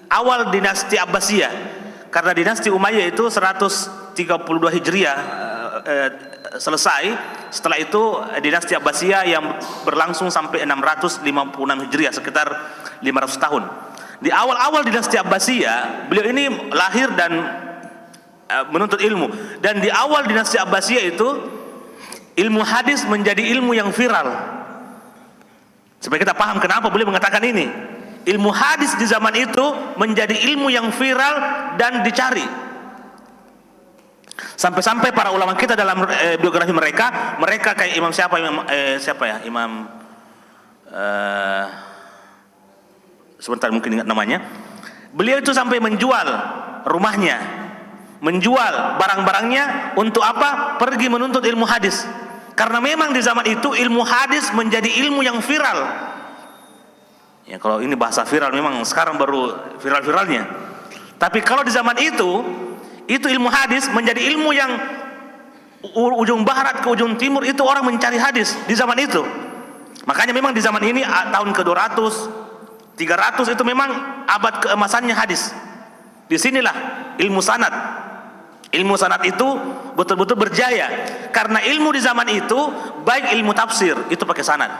awal dinasti Abbasiyah. Karena dinasti Umayyah itu 132 Hijriah selesai. Setelah itu dinasti Abbasiyah yang berlangsung sampai 656 Hijriah, sekitar 500 tahun. Di awal-awal dinasti Abbasiyah, beliau ini lahir dan menuntut ilmu. Dan di awal dinasti Abbasiyah itu, ilmu hadis menjadi ilmu yang viral. Supaya kita paham kenapa beliau mengatakan ini. Ilmu hadis di zaman itu menjadi ilmu yang viral dan dicari. Sampai-sampai para ulama kita dalam biografi mereka kayak Imam sebentar mungkin ingat namanya. Beliau itu sampai menjual rumahnya, menjual barang-barangnya untuk apa? Pergi menuntut ilmu hadis. Karena memang di zaman itu ilmu hadis menjadi ilmu yang viral. Ya, kalau ini bahasa viral memang sekarang baru viral-viralnya. Tapi kalau di zaman itu ilmu hadis menjadi ilmu yang ujung barat ke ujung timur itu orang mencari hadis di zaman itu. Makanya memang di zaman ini tahun ke-200, 300 itu memang abad keemasannya hadis. Disinilah ilmu sanad. Ilmu sanad itu betul-betul berjaya. Karena ilmu di zaman itu baik ilmu tafsir itu pakai sanad.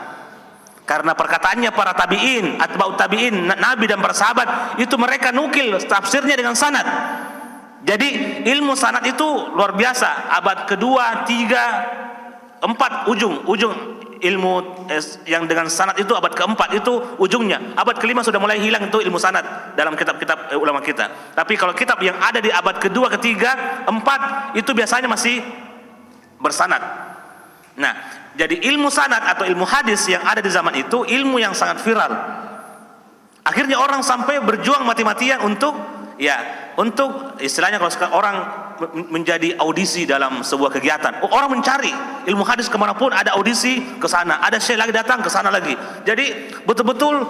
Karena perkataannya para tabi'in, atba'ut tabi'in, nabi dan para sahabat, itu mereka nukil tafsirnya dengan sanad. Jadi ilmu sanad itu luar biasa. Abad kedua, tiga, empat, ujung ilmu yang dengan sanad itu abad keempat itu ujungnya. Abad kelima sudah mulai hilang itu ilmu sanad dalam kitab-kitab ulama kita. Tapi kalau kitab yang ada di abad kedua, ketiga, empat itu biasanya masih bersanad. Nah, jadi ilmu sanad atau ilmu hadis yang ada di zaman itu ilmu yang sangat viral. Akhirnya orang sampai berjuang mati-matian untuk istilahnya kalau orang menjadi audisi dalam sebuah kegiatan. Orang mencari ilmu hadis kemanapun ada audisi ke sana, ada syekh lagi datang ke sana lagi. Jadi betul-betul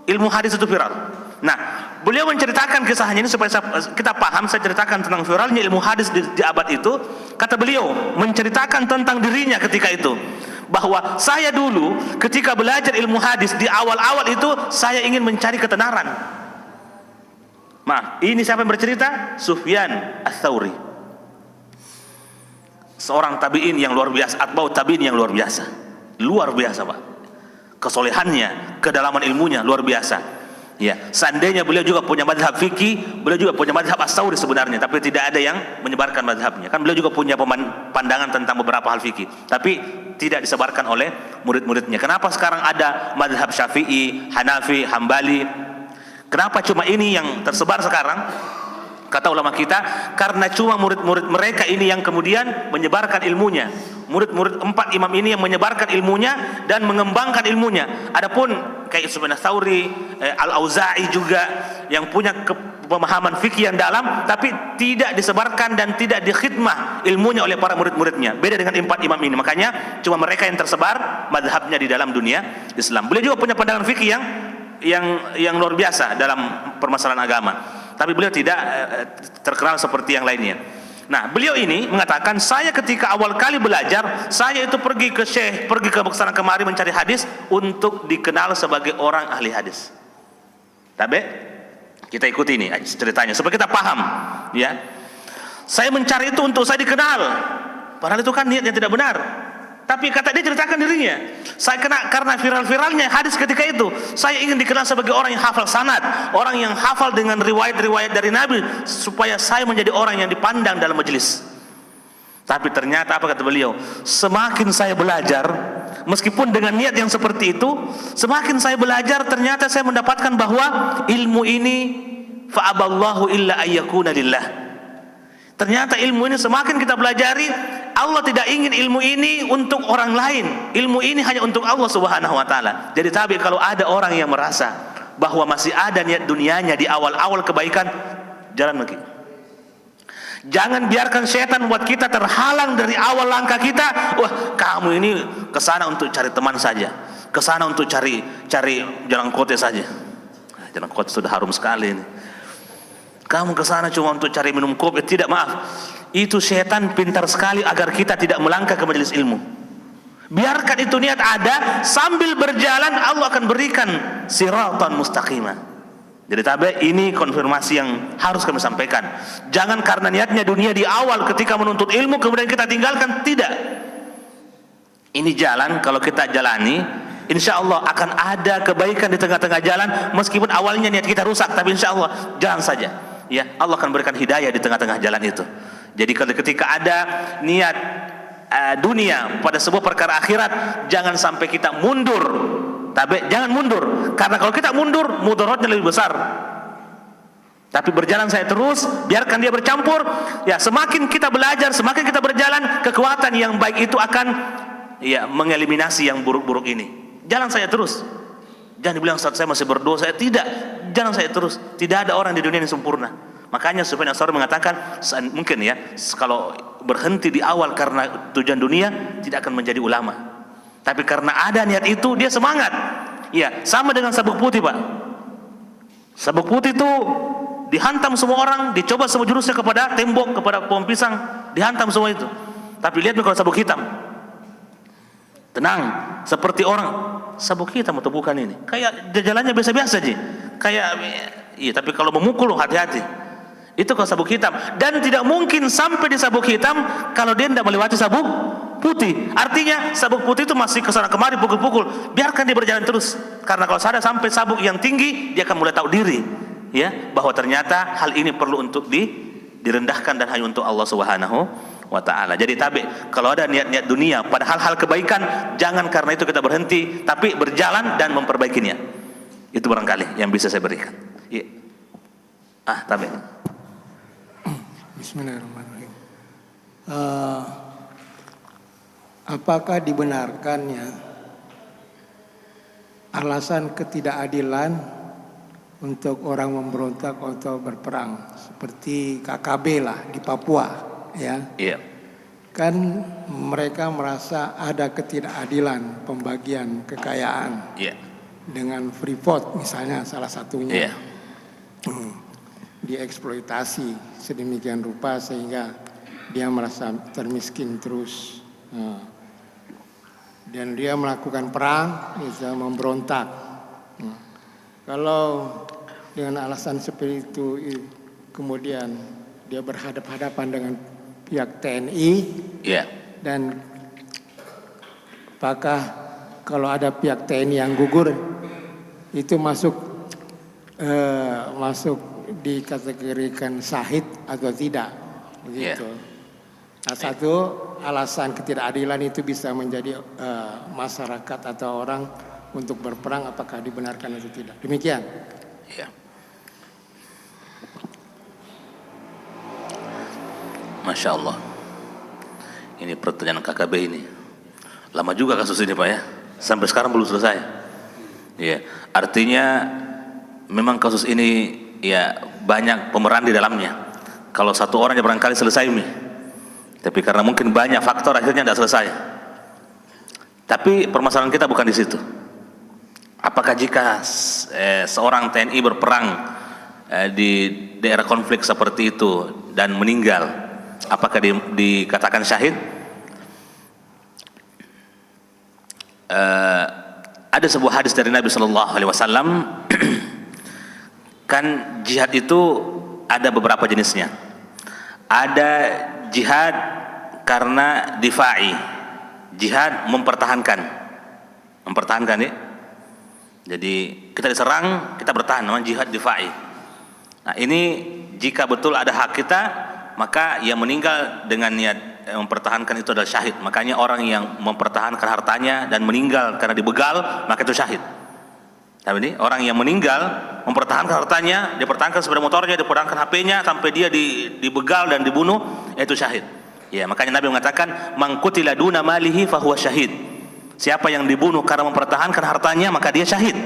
ilmu hadis itu viral. Nah, beliau menceritakan kisahnya ini supaya kita paham. Saya ceritakan tentang viralnya ilmu hadis di abad itu. Kata beliau menceritakan tentang dirinya ketika itu, bahwa saya dulu ketika belajar ilmu hadis di awal-awal itu saya ingin mencari ketenaran. Ini siapa yang bercerita? Sufyan Ats-Tsauri, seorang tabi'in yang luar biasa, atba'ut tabi'in yang luar biasa. Luar biasa, Pak. Kesolehannya, kedalaman ilmunya luar biasa. Ya, seandainya beliau juga punya madhab fikih, beliau juga punya madhab Ats-Tsauri sebenarnya, tapi tidak ada yang menyebarkan madhabnya. Kan beliau juga punya pandangan tentang beberapa hal fikih, tapi tidak disebarkan oleh murid-muridnya. Kenapa sekarang ada madhab Syafi'i, Hanafi, Hambali? Kenapa cuma ini yang tersebar sekarang? Kata ulama kita, karena cuma murid-murid mereka ini yang kemudian menyebarkan ilmunya. Murid-murid 4 imam ini yang menyebarkan ilmunya dan mengembangkan ilmunya. Adapun kayak Sufyan Ats-Tsauri, Al-Auza'i juga yang punya pemahaman fikih yang dalam, tapi tidak disebarkan dan tidak dikhidmah ilmunya oleh para murid-muridnya. Beda dengan 4 imam ini. Makanya cuma mereka yang tersebar madhabnya di dalam dunia Islam. Beliau juga punya pandangan fikih yang luar biasa dalam permasalahan agama, tapi beliau tidak terkenal seperti yang lainnya. Nah, beliau ini mengatakan, saya ketika awal kali belajar, saya itu pergi ke syekh, pergi ke sana kemari mencari hadis untuk dikenal sebagai orang ahli hadis. Tapi kita ikuti ini ceritanya supaya kita paham, ya. Saya mencari itu untuk saya dikenal, padahal itu kan niat yang tidak benar. Tapi kata dia, ceritakan dirinya, saya karena viral-viralnya hadis ketika itu, saya ingin dikenal sebagai orang yang hafal sanad, orang yang hafal dengan riwayat-riwayat dari Nabi, supaya saya menjadi orang yang dipandang dalam majelis. Tapi ternyata apa kata beliau? Semakin saya belajar, meskipun dengan niat yang seperti itu, semakin saya belajar ternyata saya mendapatkan bahwa ilmu ini fa'aballahu illa ayyakuna lillah. Ternyata ilmu ini semakin kita pelajari, Allah tidak ingin ilmu ini untuk orang lain. Ilmu ini hanya untuk Allah Subhanahu wa taala. Jadi tapi kalau ada orang yang merasa bahwa masih ada niat dunianya di awal-awal kebaikan, jalan lagi. Jangan biarkan setan buat kita terhalang dari awal langkah kita. Wah, kamu ini kesana untuk cari teman saja, kesana untuk cari jalan kote saja. Jalan kote sudah harum sekali ini. Kamu ke sana cuma untuk cari minum kopi. Tidak, maaf. Itu setan pintar sekali agar kita tidak melangkah ke majelis ilmu. Biarkan itu niat ada, sambil berjalan Allah akan berikan siratan mustaqimah. Jadi tabe, ini konfirmasi yang harus kami sampaikan. Jangan karena niatnya dunia di awal ketika menuntut ilmu kemudian kita tinggalkan. Tidak. Ini jalan, kalau kita jalani, insya Allah akan ada kebaikan di tengah-tengah jalan. Meskipun awalnya niat kita rusak, tapi insya Allah jalan saja. Ya, Allah akan berikan hidayah di tengah-tengah jalan itu. Jadi ketika ada niat dunia pada sebuah perkara akhirat, jangan sampai kita mundur. Tapi jangan mundur, karena kalau kita mundur, mudaratnya lebih besar. Tapi berjalan saya terus, biarkan dia bercampur. Ya, semakin kita belajar, semakin kita berjalan, kekuatan yang baik itu akan mengeliminasi yang buruk-buruk ini. Jalan saya terus. Jangan dibilang saat saya masih berdosa, saya tidak. Jangan saya terus. Tidak ada orang di dunia yang sempurna. Makanya Sufyan Ats-Tsauri mengatakan, mungkin kalau berhenti di awal karena tujuan dunia, tidak akan menjadi ulama. Tapi karena ada niat itu, dia semangat. Ya, sama dengan sabuk putih, Pak. Sabuk putih itu dihantam semua orang, dicoba semua jurusnya kepada tembok, kepada pohon pisang, dihantam semua itu. Tapi lihat kalau sabuk hitam, tenang, seperti orang sabuk hitam atau bukan ini? Kayak jalannya biasa-biasa aja. Tapi kalau memukul hati-hati. Itu kalau sabuk hitam. Dan tidak mungkin sampai di sabuk hitam kalau dia tidak melewati sabuk putih. Artinya sabuk putih itu masih kesana kemari pukul-pukul. Biarkan dia berjalan terus. Karena kalau sudah sampai sabuk yang tinggi, dia akan mulai tahu diri, ya, bahwa ternyata hal ini perlu untuk direndahkan dan hanya untuk Allah Subhanahu wa ta'ala. Jadi tabi, kalau ada niat-niat dunia pada hal-hal kebaikan, jangan karena itu kita berhenti, tapi berjalan dan memperbaikinya. Itu barangkali yang bisa saya berikan. Ya. Tabi. Bismillahirrahmanirrahim. Apakah dibenarkannya alasan ketidakadilan untuk orang memberontak atau berperang seperti KKB lah di Papua, ya? Iya. Kan mereka merasa ada ketidakadilan pembagian kekayaan. Iya. Dengan Freeport misalnya salah satunya. Iya. Dieksploitasi sedemikian rupa sehingga dia merasa termiskin terus. Dan dia melakukan perang, bisa memberontak. Kalau dengan alasan seperti itu kemudian dia berhadapan-hadapan dengan pihak TNI, yeah, dan apakah kalau ada pihak TNI yang gugur itu masuk dikategorikan syahid atau tidak, begitu? Nah, satu alasan ketidakadilan itu bisa menjadi masyarakat atau orang untuk berperang, apakah dibenarkan atau tidak? Demikian. Ya. Masya Allah. Ini pertanyaan KKB ini. Lama juga kasus ini Pak ya. Sampai sekarang belum selesai. Ya. Artinya memang kasus ini ya banyak pemeran di dalamnya. Kalau satu orang ya barangkali selesai nih. Tapi karena mungkin banyak faktor akhirnya tidak selesai. Tapi permasalahan kita bukan di situ. Apakah jika seorang TNI berperang di daerah konflik seperti itu dan meninggal, apakah dikatakan syahid? Ada sebuah hadis dari Nabi Shallallahu Alaihi Wasallam. Kan jihad itu ada beberapa jenisnya. Ada jihad karena difa'i, jihad mempertahankan ya. Jadi kita diserang, kita bertahan, namanya jihad difa'i. Nah ini jika betul ada hak kita, maka yang meninggal dengan niat mempertahankan itu adalah syahid. Makanya orang yang mempertahankan hartanya dan meninggal karena dibegal, maka itu syahid. Tapi ini orang yang meninggal mempertahankan hartanya, dia pertahankan sepeda motornya, dia pertahankan HP-nya sampai dia dibegal dan dibunuh, itu syahid. Ya, makanya Nabi mengatakan man qutila duna malihi fahuwa syahid. Siapa yang dibunuh karena mempertahankan hartanya, maka dia syahid.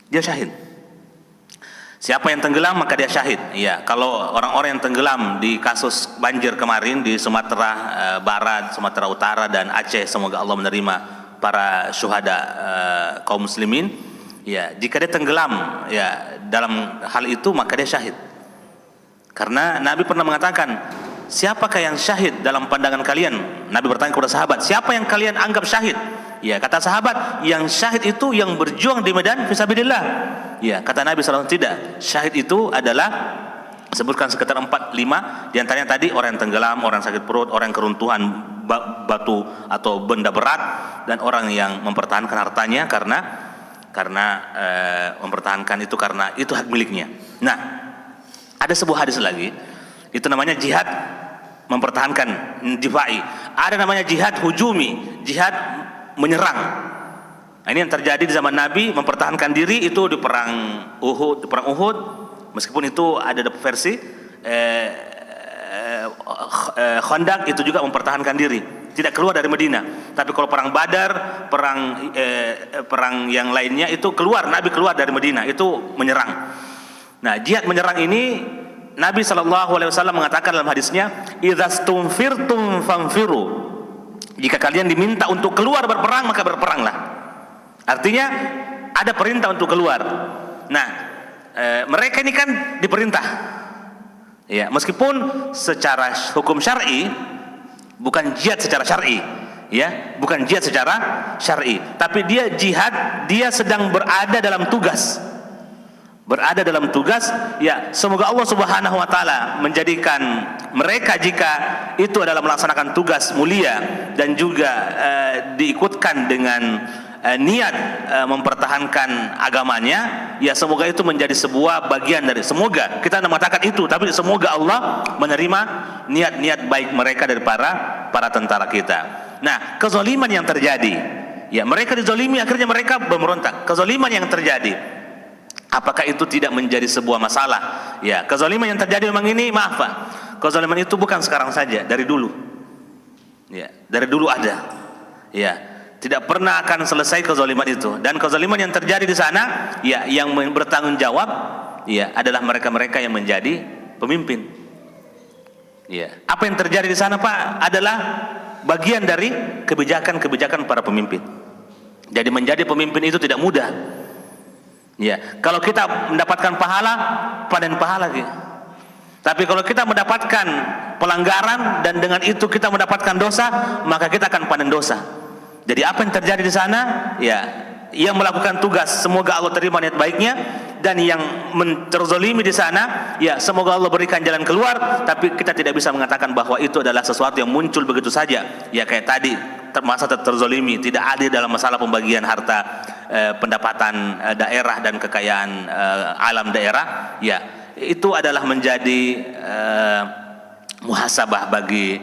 Dia syahid. Siapa yang tenggelam, maka dia syahid. Ya, kalau orang-orang yang tenggelam di kasus banjir kemarin di Sumatera Barat, Sumatera Utara dan Aceh, semoga Allah menerima para syuhada kaum muslimin. Ya, jika dia tenggelam ya dalam hal itu, maka dia syahid. Karena Nabi pernah mengatakan, siapakah yang syahid dalam pandangan kalian? Nabi bertanya kepada sahabat, siapa yang kalian anggap syahid? Ya, kata sahabat, yang syahid itu yang berjuang di medan fisabilillah. Ya, kata Nabi SAW, tidak. Syahid itu adalah sebutkan sekitar 4-5, di antaranya tadi orang yang tenggelam, orang yang sakit perut, orang yang keruntuhan batu atau benda berat, dan orang yang mempertahankan hartanya karena mempertahankan itu karena itu hak miliknya. Nah, ada sebuah hadis lagi, itu namanya jihad mempertahankan difa'i. Ada namanya jihad hujumi, jihad menyerang. Nah, ini yang terjadi di zaman Nabi, mempertahankan diri itu di perang Uhud, meskipun itu ada versi Khandaq itu juga mempertahankan diri, tidak keluar dari Madinah. Tapi kalau perang Badar, perang yang lainnya itu keluar, Nabi keluar dari Madinah, itu menyerang. Nah, jihad menyerang ini Nabi SAW mengatakan dalam hadisnya, idzastumfirtum fanfiru. Jika kalian diminta untuk keluar berperang, maka berperanglah. Artinya ada perintah untuk keluar. Nah, mereka ini kan diperintah. Ya, meskipun secara hukum syar'i bukan jihad secara syar'i, ya, bukan jihad secara syar'i, tapi dia jihad, dia sedang berada dalam tugas. Berada dalam tugas, ya, semoga Allah Subhanahu wa taala menjadikan mereka jika itu adalah melaksanakan tugas mulia dan juga diikutkan dengan niat mempertahankan agamanya, ya semoga itu menjadi sebuah bagian dari, semoga kita tidak mengatakan itu, tapi semoga Allah menerima niat-niat baik mereka dari para tentara kita. Nah, kezaliman yang terjadi, ya mereka dizalimi, akhirnya mereka memberontak. Kezaliman yang terjadi, apakah itu tidak menjadi sebuah masalah? Ya, kezaliman yang terjadi memang ini, maaf Pak, kezaliman itu bukan sekarang saja, dari dulu. Ya, dari dulu ada. Ya, tidak pernah akan selesai kezaliman itu. Dan kezaliman yang terjadi di sana, ya yang bertanggung jawab, ya adalah mereka-mereka yang menjadi pemimpin. Ya, apa yang terjadi di sana Pak adalah bagian dari kebijakan-kebijakan para pemimpin. Jadi menjadi pemimpin itu tidak mudah. Ya, kalau kita mendapatkan pahala, panen pahala gitu. Tapi kalau kita mendapatkan pelanggaran dan dengan itu kita mendapatkan dosa, maka kita akan panen dosa. Jadi apa yang terjadi di sana, ya yang melakukan tugas semoga Allah terima niat baiknya, dan yang terzalimi di sana, ya semoga Allah berikan jalan keluar. Tapi kita tidak bisa mengatakan bahwa itu adalah sesuatu yang muncul begitu saja. Ya kayak tadi, masa terzalimi tidak adil dalam masalah pembagian harta pendapatan daerah dan kekayaan alam daerah, ya itu adalah menjadi muhasabah bagi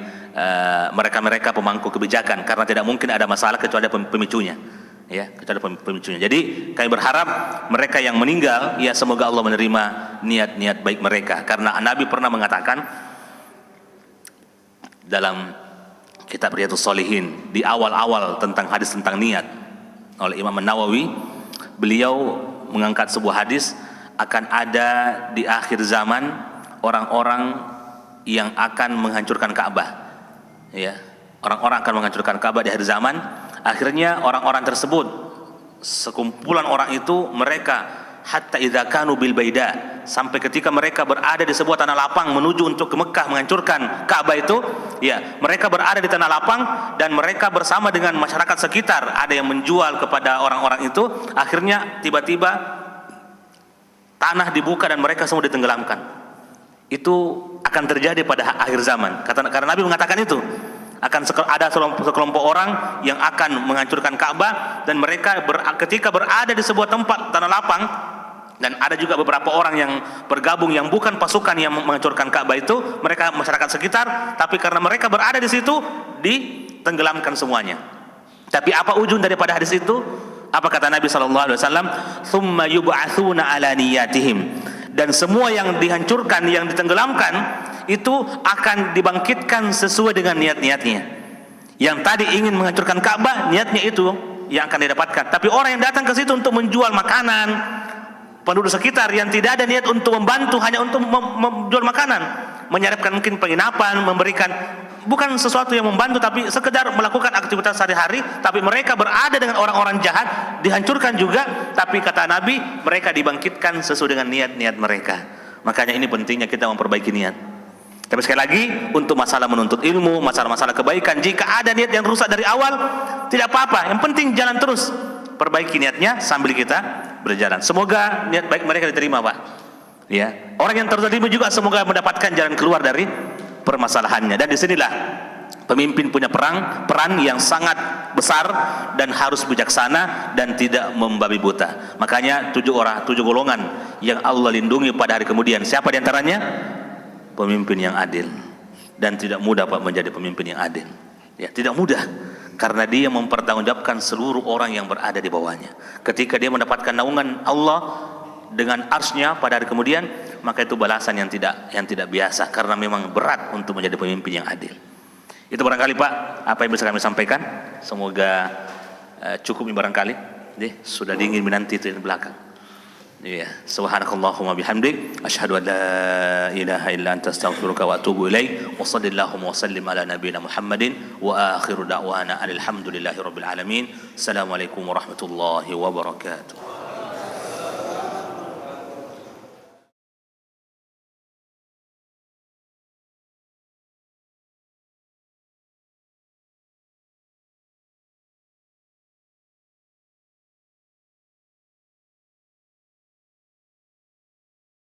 mereka-mereka pemangku kebijakan, karena tidak mungkin ada masalah kecuali pemicunya, ya kecuali pemicunya. Jadi kami berharap mereka yang meninggal, ya semoga Allah menerima niat-niat baik mereka, karena Nabi pernah mengatakan dalam kitab Riyadhus Shalihin di awal-awal tentang hadis tentang niat oleh Imam Nawawi, beliau mengangkat sebuah hadis, akan ada di akhir zaman orang-orang yang akan menghancurkan Ka'bah. Ya, orang-orang akan menghancurkan Ka'bah di akhir zaman. Akhirnya orang-orang tersebut, sekumpulan orang itu, mereka hatta idza kanu bil baida, sampai ketika mereka berada di sebuah tanah lapang menuju untuk ke Mekah menghancurkan Ka'bah itu, ya mereka berada di tanah lapang dan mereka bersama dengan masyarakat sekitar ada yang menjual kepada orang-orang itu. Akhirnya tiba-tiba tanah dibuka dan mereka semua ditenggelamkan. Itu akan terjadi pada akhir zaman. Karena Nabi mengatakan itu akan ada sekelompok orang yang akan menghancurkan Ka'bah, dan mereka ketika berada di sebuah tempat tanah lapang, dan ada juga beberapa orang yang bergabung yang bukan pasukan yang menghancurkan Ka'bah itu, mereka masyarakat sekitar, tapi karena mereka berada di situ ditenggelamkan semuanya. Tapi apa ujung daripada hadis itu? Apa kata Nabi SAW? Tsumma yub'atsuna ala niyatihim. Dan semua yang dihancurkan, yang ditenggelamkan itu akan dibangkitkan sesuai dengan niat-niatnya. Yang tadi ingin menghancurkan Ka'bah, niatnya itu yang akan didapatkan. Tapi orang yang datang ke situ untuk menjual makanan, penduduk sekitar yang tidak ada niat untuk membantu, hanya untuk menjual makanan, menyiapkan mungkin penginapan, memberikan, bukan sesuatu yang membantu, tapi sekedar melakukan aktivitas sehari-hari. Tapi mereka berada dengan orang-orang jahat, dihancurkan juga. Tapi kata Nabi, mereka dibangkitkan sesuai dengan niat-niat mereka. Makanya ini pentingnya kita memperbaiki niat. Tapi sekali lagi, untuk masalah menuntut ilmu, masalah-masalah kebaikan, jika ada niat yang rusak dari awal, tidak apa-apa. Yang penting jalan terus, perbaiki niatnya sambil kita berjalan. Semoga niat baik mereka diterima, Pak. Ya, orang yang terzalimi juga semoga mendapatkan jalan keluar dari permasalahannya. Dan disinilah pemimpin punya peran yang sangat besar dan harus bijaksana dan tidak membabi buta. Makanya 7 golongan yang Allah lindungi pada hari kemudian. Siapa diantaranya? Pemimpin yang adil. Dan tidak mudah Pak menjadi pemimpin yang adil. Ya, tidak mudah, karena dia mempertanggungjawabkan seluruh orang yang berada di bawahnya. Ketika dia mendapatkan naungan Allah dengan arsy-Nya pada hari kemudian, maka itu balasan yang tidak biasa, karena memang berat untuk menjadi pemimpin yang adil. Itu barangkali Pak apa yang bisa kami sampaikan. Semoga cukup ini barangkali. Sudah dingin menanti itu di belakang. Ya, subhanakallahumma bihamdik asyhadu an la ilaha illa anta astaghfiruka wa atubu ilaik. Wa sallallahu wa sallim ala nabiyyina Muhammadin wa akhiru da'wana alhamdulillahi rabbil alamin. Assalamualaikum warahmatullahi wabarakatuh.